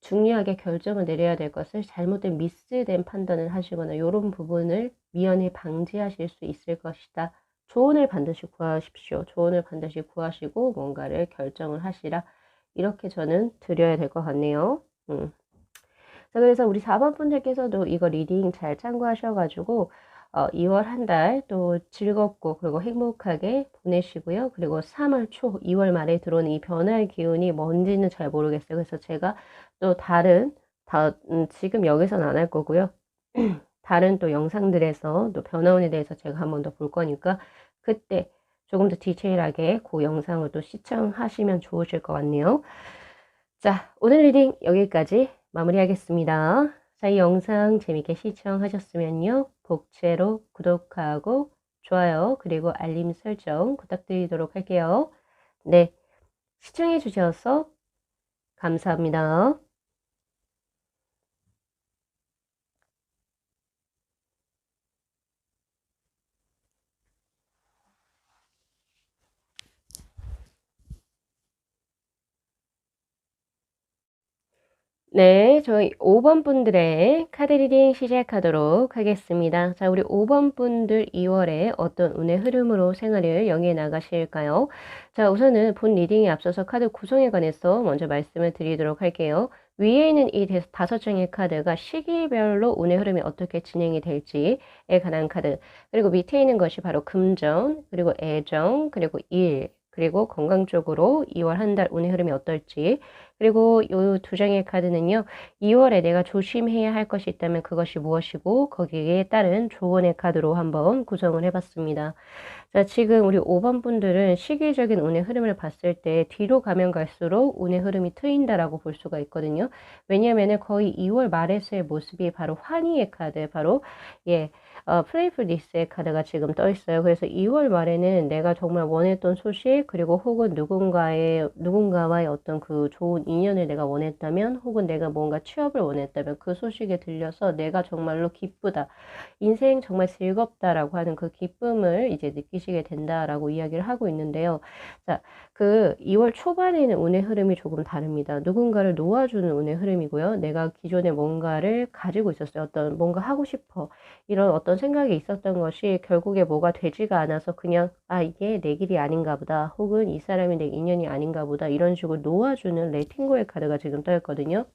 [SPEAKER 1] 중요하게 결정을 내려야 될 것을 잘못된 미스된 판단을 하시거나 이런 부분을 미연에 방지하실 수 있을 것이다. 조언을 반드시 구하십시오. 조언을 반드시 구하시고 뭔가를 결정을 하시라. 이렇게 저는 드려야 될 것 같네요. 자, 그래서 우리 4번 분들께서도 이거 리딩 잘 참고하셔가지고 2월 한 달 또 즐겁고 그리고 행복하게 보내시고요. 그리고 3월 초, 2월 말에 들어오는 이 변화의 기운이 뭔지는 잘 모르겠어요. 그래서 제가 또 지금 여기서는 안 할 거고요. 다른 또 영상들에서 또 변화운에 대해서 제가 한 번 더 볼 거니까 그때 조금 더 디테일하게 그 영상을 또 시청하시면 좋으실 것 같네요. 자, 오늘 리딩 여기까지 마무리하겠습니다. 자, 이 영상 재밌게 시청하셨으면요. 복채로 구독하고 좋아요 그리고 알림 설정 부탁드리도록 할게요. 네, 시청해 주셔서 감사합니다. 네, 저희 5번 분들의 카드 리딩 시작하도록 하겠습니다. 자, 우리 5번 분들 2월에 어떤 운의 흐름으로 생활을 영위해 나가실까요? 자, 우선은 본 리딩에 앞서서 카드 구성에 관해서 먼저 말씀을 드리도록 할게요. 위에 있는 이 5장의 카드가 시기별로 운의 흐름이 어떻게 진행이 될지에 관한 카드, 그리고 밑에 있는 것이 바로 금전, 그리고 애정, 그리고 일, 그리고 건강 쪽으로 2월 한 달 운의 흐름이 어떨지, 그리고 이 두 장의 카드는요. 2월에 내가 조심해야 할 것이 있다면 그것이 무엇이고 거기에 따른 조언의 카드로 한번 구성을 해봤습니다. 자, 지금 우리 5번 분들은 시기적인 운의 흐름을 봤을 때 뒤로 가면 갈수록 운의 흐름이 트인다라고 볼 수가 있거든요. 왜냐면은 거의 2월 말에서의 모습이 바로 환희의 카드, 바로 예, 플레이풀리스의 카드가 지금 떠 있어요. 그래서 2월 말에는 내가 정말 원했던 소식, 그리고 혹은 누군가와의 어떤 그 좋은 인연을 내가 원했다면, 혹은 내가 뭔가 취업을 원했다면 그 소식에 들려서 내가 정말로 기쁘다, 인생 정말 즐겁다라고 하는 그 기쁨을 이제 느끼시게 된다라고 이야기를 하고 있는데요. 자, 그 2월 초반에는 운의 흐름이 조금 다릅니다. 누군가를 놓아주는 운의 흐름이고요. 내가 기존에 뭔가를 가지고 있었어요. 어떤 뭔가 하고 싶어, 이런 어떤 생각이 있었던 것이 결국에 뭐가 되지가 않아서 그냥 이게 내 길이 아닌가 보다, 혹은 이 사람이 내 인연이 아닌가 보다, 이런 식으로 놓아주는 레팅고의 카드가 지금 떠있거든요.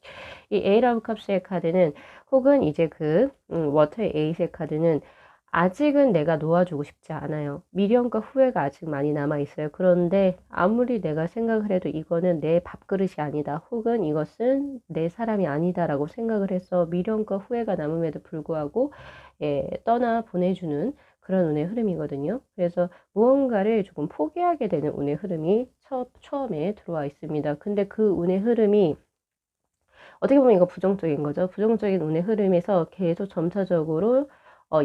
[SPEAKER 1] 이 에이라브 컵스의 카드는, 혹은 이제 그 워터의 에이스의 카드는 아직은 내가 놓아주고 싶지 않아요. 미련과 후회가 아직 많이 남아있어요. 그런데 아무리 내가 생각을 해도 이거는 내 밥그릇이 아니다, 혹은 이것은 내 사람이 아니다라고 생각을 해서 미련과 후회가 남음에도 불구하고 떠나 보내주는 그런 운의 흐름이거든요. 그래서 무언가를 조금 포기하게 되는 운의 흐름이 처음에 들어와 있습니다. 근데 그 운의 흐름이 어떻게 보면 이거 부정적인 거죠. 부정적인 운의 흐름에서 계속 점차적으로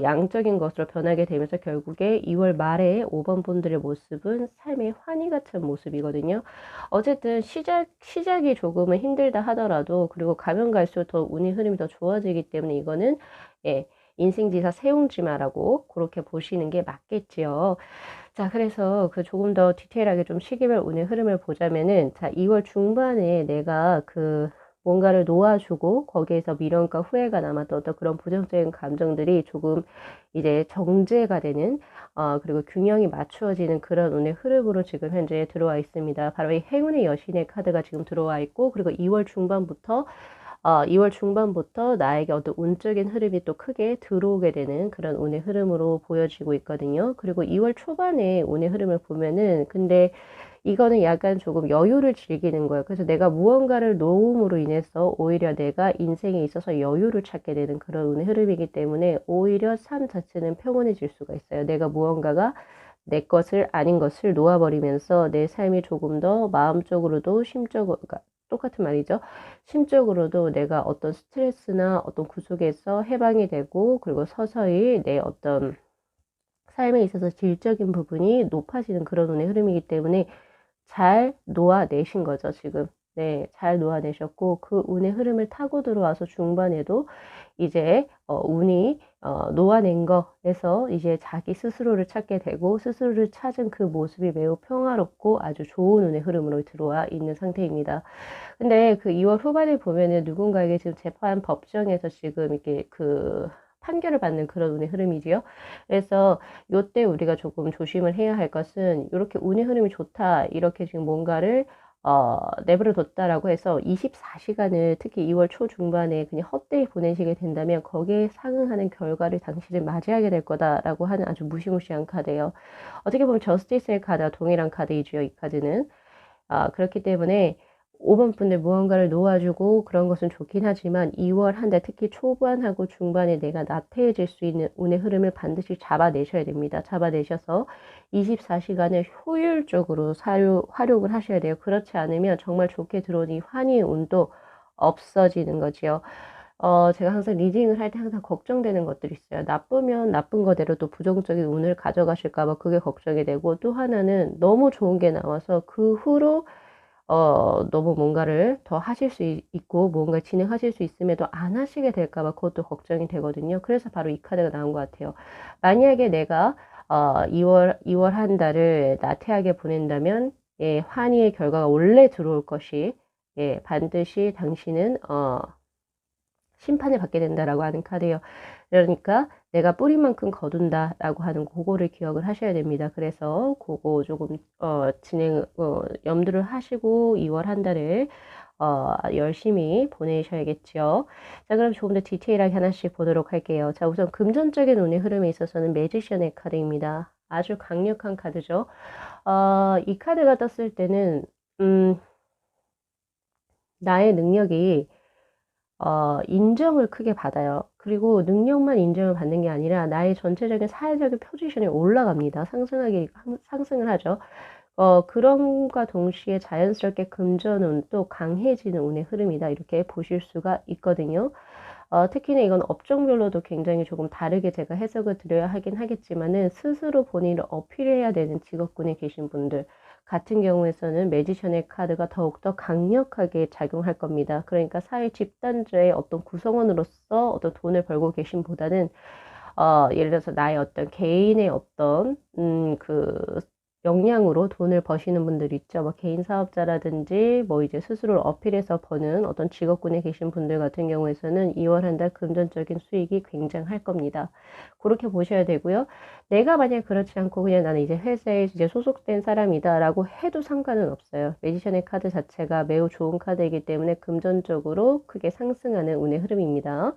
[SPEAKER 1] 양적인 것으로 변하게 되면서 결국에 2월 말에 5번 분들의 모습은 삶의 환희 같은 모습이거든요. 어쨌든 시작이 조금은 힘들다 하더라도, 그리고 가면 갈수록 더 운의 흐름이 더 좋아지기 때문에 이거는 예, 인생지사 세웅지마라고 그렇게 보시는 게 맞겠지요. 자, 그래서 그 조금 더 디테일하게 좀 시기별 운의 흐름을 보자면은, 자, 2월 중반에 내가 그 뭔가를 놓아주고 거기에서 미련과 후회가 남았던 어떤 그런 부정적인 감정들이 조금 이제 정제가 되는, 그리고 균형이 맞추어지는 그런 운의 흐름으로 지금 현재 들어와 있습니다. 바로 이 행운의 여신의 카드가 지금 들어와 있고, 그리고 2월 중반부터 나에게 어떤 운적인 흐름이 또 크게 들어오게 되는 그런 운의 흐름으로 보여지고 있거든요. 그리고 2월 초반에 운의 흐름을 보면은, 근데 이거는 약간 조금 여유를 즐기는 거예요. 그래서 내가 무언가를 놓음으로 인해서 오히려 내가 인생에 있어서 여유를 찾게 되는 그런 운의 흐름이기 때문에 오히려 삶 자체는 평온해질 수가 있어요. 내가 무언가가 내 것을 아닌 것을 놓아버리면서 내 삶이 조금 더 마음적으로도 심적으로, 그러니까 똑같은 말이죠. 심적으로도 내가 어떤 스트레스나 어떤 구속에서 해방이 되고, 그리고 서서히 내 어떤 삶에 있어서 질적인 부분이 높아지는 그런 운의 흐름이기 때문에 잘 놓아내신 거죠, 지금. 네, 잘 놓아내셨고, 그 운의 흐름을 타고 들어와서 중반에도 이제 운이 놓아낸 거에서 이제 자기 스스로를 찾게 되고, 스스로를 찾은 그 모습이 매우 평화롭고 아주 좋은 운의 흐름으로 들어와 있는 상태입니다. 근데 그 2월 후반에 보면은 누군가에게 지금 재판 법정에서 지금 이렇게 그 판결을 받는 그런 운의 흐름이지요. 그래서 요때 우리가 조금 조심을 해야 할 것은, 이렇게 운의 흐름이 좋다, 이렇게 지금 뭔가를 내버려 뒀다라고 해서 24시간을 특히 2월 초중반에 그냥 헛되이 보내시게 된다면 거기에 상응하는 결과를 당신은 맞이하게 될 거다라고 하는 아주 무시무시한 카드예요. 어떻게 보면 저스티스의 카드와 동일한 카드이죠, 이 카드는. 그렇기 때문에 5번 분들 무언가를 놓아주고 그런 것은 좋긴 하지만 2월 한 달, 특히 초반하고 중반에 내가 나태해질 수 있는 운의 흐름을 반드시 잡아내셔야 됩니다. 잡아내셔서 24시간을 효율적으로 활용을 하셔야 돼요. 그렇지 않으면 정말 좋게 들어온 이 환희의 운도 없어지는 거지요. 제가 항상 리딩을 할 때 항상 걱정되는 것들이 있어요. 나쁘면 나쁜 거대로 또 부정적인 운을 가져가실까 봐 그게 걱정이 되고, 또 하나는 너무 좋은 게 나와서 그 후로 너무 뭔가를 더 하실 수 있고 뭔가 진행하실 수 있음에도 안 하시게 될까 봐 그것도 걱정이 되거든요. 그래서 바로 이 카드가 나온 것 같아요. 만약에 내가 2월 한 달을 나태하게 보낸다면, 예, 환희의 결과가 원래 들어올 것이 예, 반드시 당신은 심판을 받게 된다라고 하는 카드예요. 그러니까 내가 뿌린 만큼 거둔다라고 하는 그거를 기억을 하셔야 됩니다. 그래서 그거 조금 염두를 하시고 2월 한 달을 열심히 보내셔야겠죠. 자, 그럼 조금 더 디테일하게 하나씩 보도록 할게요. 자, 우선 금전적인 운의 흐름에 있어서는 매지션의 카드입니다. 아주 강력한 카드죠. 이 카드가 떴을 때는 나의 능력이 인정을 크게 받아요. 그리고 능력만 인정을 받는 게 아니라 나의 전체적인 사회적인 포지션이 올라갑니다. 상승을 하죠. 그럼과 동시에 자연스럽게 금전운 또 강해지는 운의 흐름이다. 이렇게 보실 수가 있거든요. 특히나 이건 업종별로도 굉장히 조금 다르게 제가 해석을 드려야 하긴 하겠지만은 스스로 본인을 어필해야 되는 직업군에 계신 분들 같은 경우에서는 매지션의 카드가 더욱더 강력하게 작용할 겁니다. 그러니까 사회 집단주의 어떤 구성원으로서 어떤 돈을 벌고 계신 보다는 예를 들어서 나의 어떤 개인의 어떤 역량으로 돈을 버시는 분들 있죠. 뭐 개인 사업자라든지 뭐 이제 스스로를 어필해서 버는 어떤 직업군에 계신 분들 같은 경우에서는 2월 한 달 금전적인 수익이 굉장할 겁니다. 그렇게 보셔야 되고요. 내가 만약 그렇지 않고 그냥 나는 이제 회사에 이제 소속된 사람이다라고 해도 상관은 없어요. 매지션의 카드 자체가 매우 좋은 카드이기 때문에 금전적으로 크게 상승하는 운의 흐름입니다.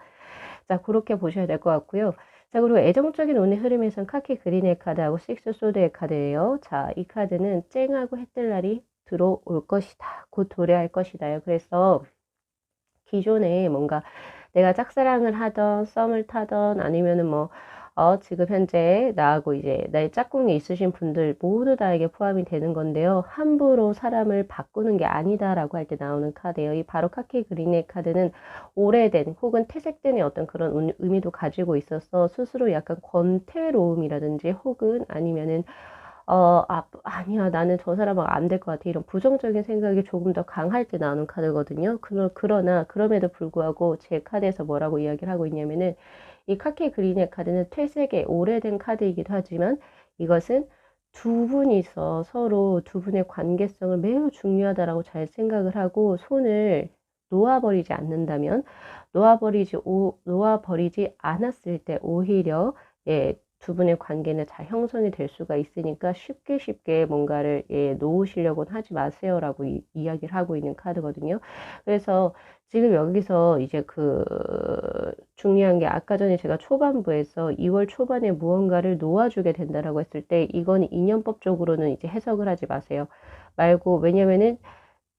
[SPEAKER 1] 자, 그렇게 보셔야 될 것 같고요. 자, 그리고 애정적인 운의 흐름에선 카키 그린의 카드하고 식스 소드의 카드예요. 자, 이 카드는 쨍하고 해뜰 날이 들어올 것이다. 곧 도래할 것이다요. 그래서 기존에 뭔가 내가 짝사랑을 하던 썸을 타던 아니면은 뭐 지금 현재 나하고 이제 나의 짝꿍이 있으신 분들 모두 다에게 포함이 되는 건데요. 함부로 사람을 바꾸는 게 아니다라고 할 때 나오는 카드예요. 이 바로 카키 그린의 카드는 오래된 혹은 퇴색된 어떤 그런 의미도 가지고 있어서 스스로 약간 권태로움이라든지 혹은 아니면은 아니야, 나는 저 사람하고 안 될 것 같아. 이런 부정적인 생각이 조금 더 강할 때 나오는 카드거든요. 그러나, 그럼에도 불구하고 제 카드에서 뭐라고 이야기를 하고 있냐면은, 이 카키 그린의 카드는 퇴색의 오래된 카드이기도 하지만, 이것은 두 분이서 서로 두 분의 관계성을 매우 중요하다라고 잘 생각을 하고, 손을 놓아버리지 않는다면, 놓아버리지 않았을 때 오히려, 예, 두 분의 관계는 잘 형성이 될 수가 있으니까 쉽게 뭔가를 놓으시려고는 하지 마세요라고 이야기를 하고 있는 카드거든요. 그래서 지금 여기서 이제 중요한 게 아까 전에 제가 초반부에서 2월 초반에 무언가를 놓아주게 된다라고 했을 때 이건 인연법적으로는 이제 해석을 하지 마세요. 왜냐면은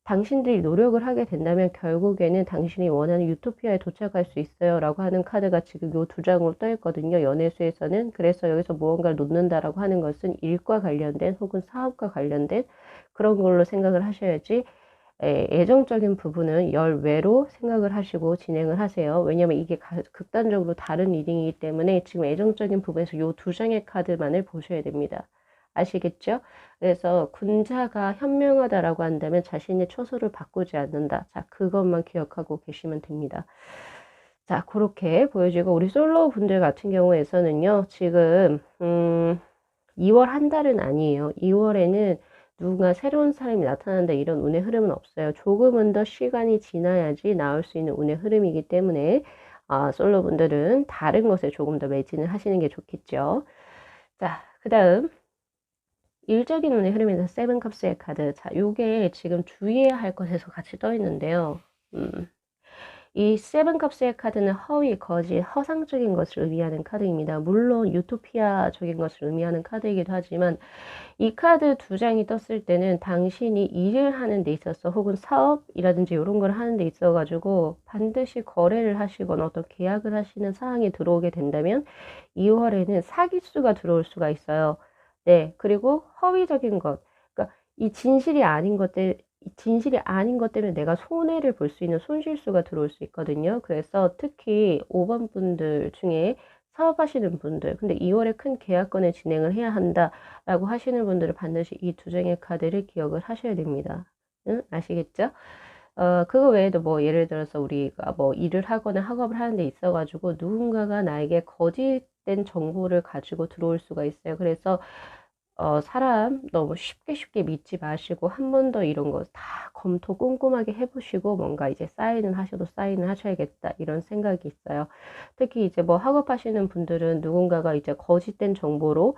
[SPEAKER 1] 당신들이 노력을 하게 된다면 결국에는 당신이 원하는 유토피아에 도착할 수 있어요. 라고 하는 카드가 지금 요 두 장으로 떠 있거든요. 연애수에서는. 그래서 여기서 무언가를 놓는다라고 하는 것은 일과 관련된 혹은 사업과 관련된 그런 걸로 생각을 하셔야지 애정적인 부분은 열외로 생각을 하시고 진행을 하세요. 왜냐면 이게 극단적으로 다른 리딩이기 때문에 지금 애정적인 부분에서 요 두 장의 카드만을 보셔야 됩니다. 아시겠죠? 그래서 군자가 현명하다라고 한다면 자신의 처소를 바꾸지 않는다. 자, 그것만 기억하고 계시면 됩니다. 자, 그렇게 보여지고 우리 솔로 분들 같은 경우에서는요. 지금 2월 한 달은 아니에요. 2월에는 누군가 새로운 사람이 나타난다 이런 운의 흐름은 없어요. 조금은 더 시간이 지나야지 나올 수 있는 운의 흐름이기 때문에 솔로 분들은 다른 것에 조금 더 매진을 하시는 게 좋겠죠. 자, 그 다음 일적인 운의 흐름에서 세븐컵스의 카드. 자, 요게 지금 주의해야 할 것에서 같이 떠 있는데요. 이 세븐컵스의 카드는 허위, 거짓, 허상적인 것을 의미하는 카드입니다. 물론 유토피아적인 것을 의미하는 카드이기도 하지만 이 카드 두 장이 떴을 때는 당신이 일을 하는 데 있어서 혹은 사업이라든지 이런 걸 하는 데 있어 가지고 반드시 거래를 하시거나 어떤 계약을 하시는 사항이 들어오게 된다면 2월에는 사기수가 들어올 수가 있어요. 네. 그리고 허위적인 것. 그러니까 이 진실이 아닌 것 때문에 내가 손해를 볼 수 있는 손실수가 들어올 수 있거든요. 그래서 특히 5번 분들 중에 사업하시는 분들, 근데 2월에 큰 계약건을 진행을 해야 한다라고 하시는 분들은 반드시 이 두 장의 카드를 기억을 하셔야 됩니다. 응? 아시겠죠? 그거 외에도 뭐 예를 들어서 우리가 뭐 일을 하거나 학업을 하는 데 있어가지고 누군가가 나에게 거짓된 정보를 가지고 들어올 수가 있어요. 그래서 사람 너무 쉽게 믿지 마시고 한 번 더 이런 거 다 검토 꼼꼼하게 해 보시고 뭔가 이제 사인은 하셔도 사인을 하셔야겠다 이런 생각이 있어요. 특히 이제 뭐 학업하시는 분들은 누군가가 이제 거짓된 정보로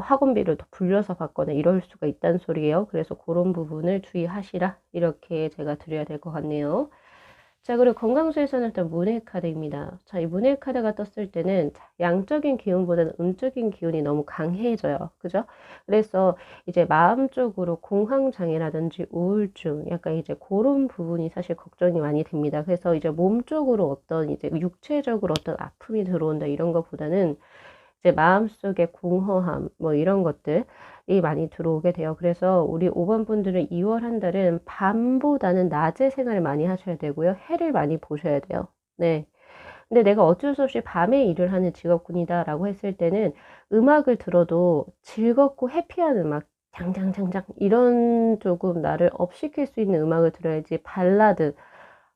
[SPEAKER 1] 학원비를 더 불려서 받거나 이럴 수가 있다는 소리예요. 그래서 고런 부분을 주의하시라 이렇게 제가 드려야 될 것 같네요. 자, 그리고 건강수에서는 일단 문의 카드입니다. 자, 이 문의 카드가 떴을 때는 양적인 기운보다는 음적인 기운이 너무 강해져요. 그죠? 그래서 이제 마음적으로 공황장애라든지 우울증, 약간 이제 그런 부분이 사실 걱정이 많이 됩니다. 그래서 이제 몸적으로 어떤 이제 육체적으로 어떤 아픔이 들어온다 이런 것보다는 이제 마음속에 공허함, 뭐 이런 것들이 많이 들어오게 돼요. 그래서 우리 5번 분들은 2월 한 달은 밤보다는 낮에 생활을 많이 하셔야 되고요. 해를 많이 보셔야 돼요. 네. 근데 내가 어쩔 수 없이 밤에 일을 하는 직업군이다라고 했을 때는 음악을 들어도 즐겁고 해피한 음악, 장장장장 이런 조금 나를 업시킬 수 있는 음악을 들어야지 발라드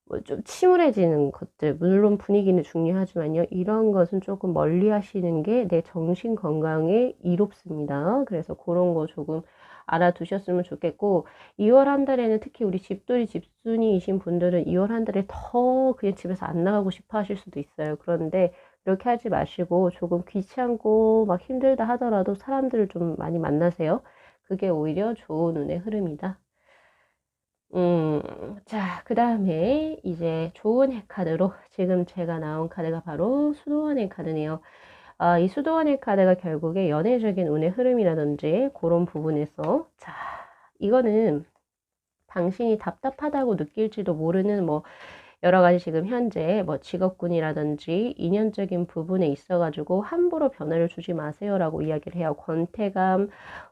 [SPEAKER 1] 뭐 좀 침울해지는 것들 물론 분위기는 중요하지만요. 이런 것은 조금 멀리하시는 게 내 정신 건강에 이롭습니다. 그래서 고런 거 조금 알아두셨으면 좋겠고 2월 한 달에는 특히 우리 집돌이 집순이이신 분들은 2월 한 달에 더 그냥 집에서 안 나가고 싶어 하실 수도 있어요. 그런데 그렇게 하지 마시고 조금 귀찮고 막 힘들다 하더라도 사람들을 좀 많이 만나세요. 그게 오히려 좋은 운의 흐름이다. 자, 그 다음에 이제 좋은 핵카드로 지금 제가 나온 카드가 바로 수도원의 카드네요. 이 수도원의 카드가 결국에 연애적인 운의 흐름이라든지 그런 부분에서 자, 이거는 당신이 답답하다고 느낄지도 모르는 뭐 여러 가지 지금 현재 뭐 직업군이라든지 인연적인 부분에 있어 가지고 함부로 변화를 주지 마세요라고 이야기를 해요. 권태감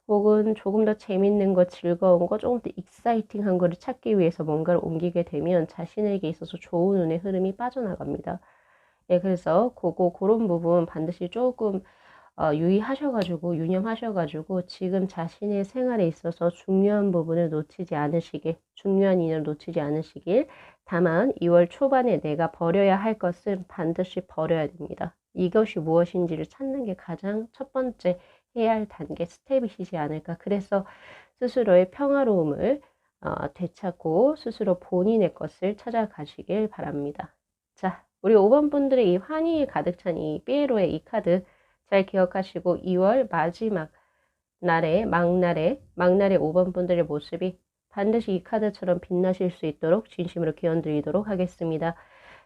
[SPEAKER 1] 혹은 조금 더 재밌는 거, 즐거운 거, 조금 더 익사이팅한 거를 찾기 위해서 뭔가를 옮기게 되면 자신에게 있어서 좋은 운의 흐름이 빠져나갑니다. 예, 그래서 고런 부분 반드시 조금 유의하셔 가지고 유념하셔 가지고 지금 자신의 생활에 있어서 중요한 부분을 놓치지 않으시길, 중요한 인연을 놓치지 않으시길. 다만 2월 초반에 내가 버려야 할 것은 반드시 버려야 됩니다. 이것이 무엇인지를 찾는 게 가장 첫 번째 해야 할 단계 스텝이시지 않을까. 그래서 스스로의 평화로움을 되찾고 스스로 본인의 것을 찾아가시길 바랍니다. 자, 우리 5번 분들의 이 환희 가득 찬 이 삐에로의 이 카드 잘 기억하시고 2월 마지막 날에 막날에 5번 분들의 모습이 반드시 이 카드처럼 빛나실 수 있도록 진심으로 기원드리도록 하겠습니다.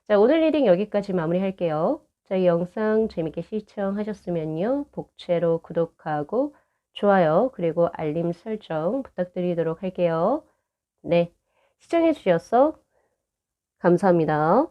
[SPEAKER 1] 자, 오늘 리딩 여기까지 마무리할게요. 자, 이 영상 재밌게 시청하셨으면요. 복채로 구독하고 좋아요 그리고 알림 설정 부탁드리도록 할게요. 네, 시청해 주셔서 감사합니다.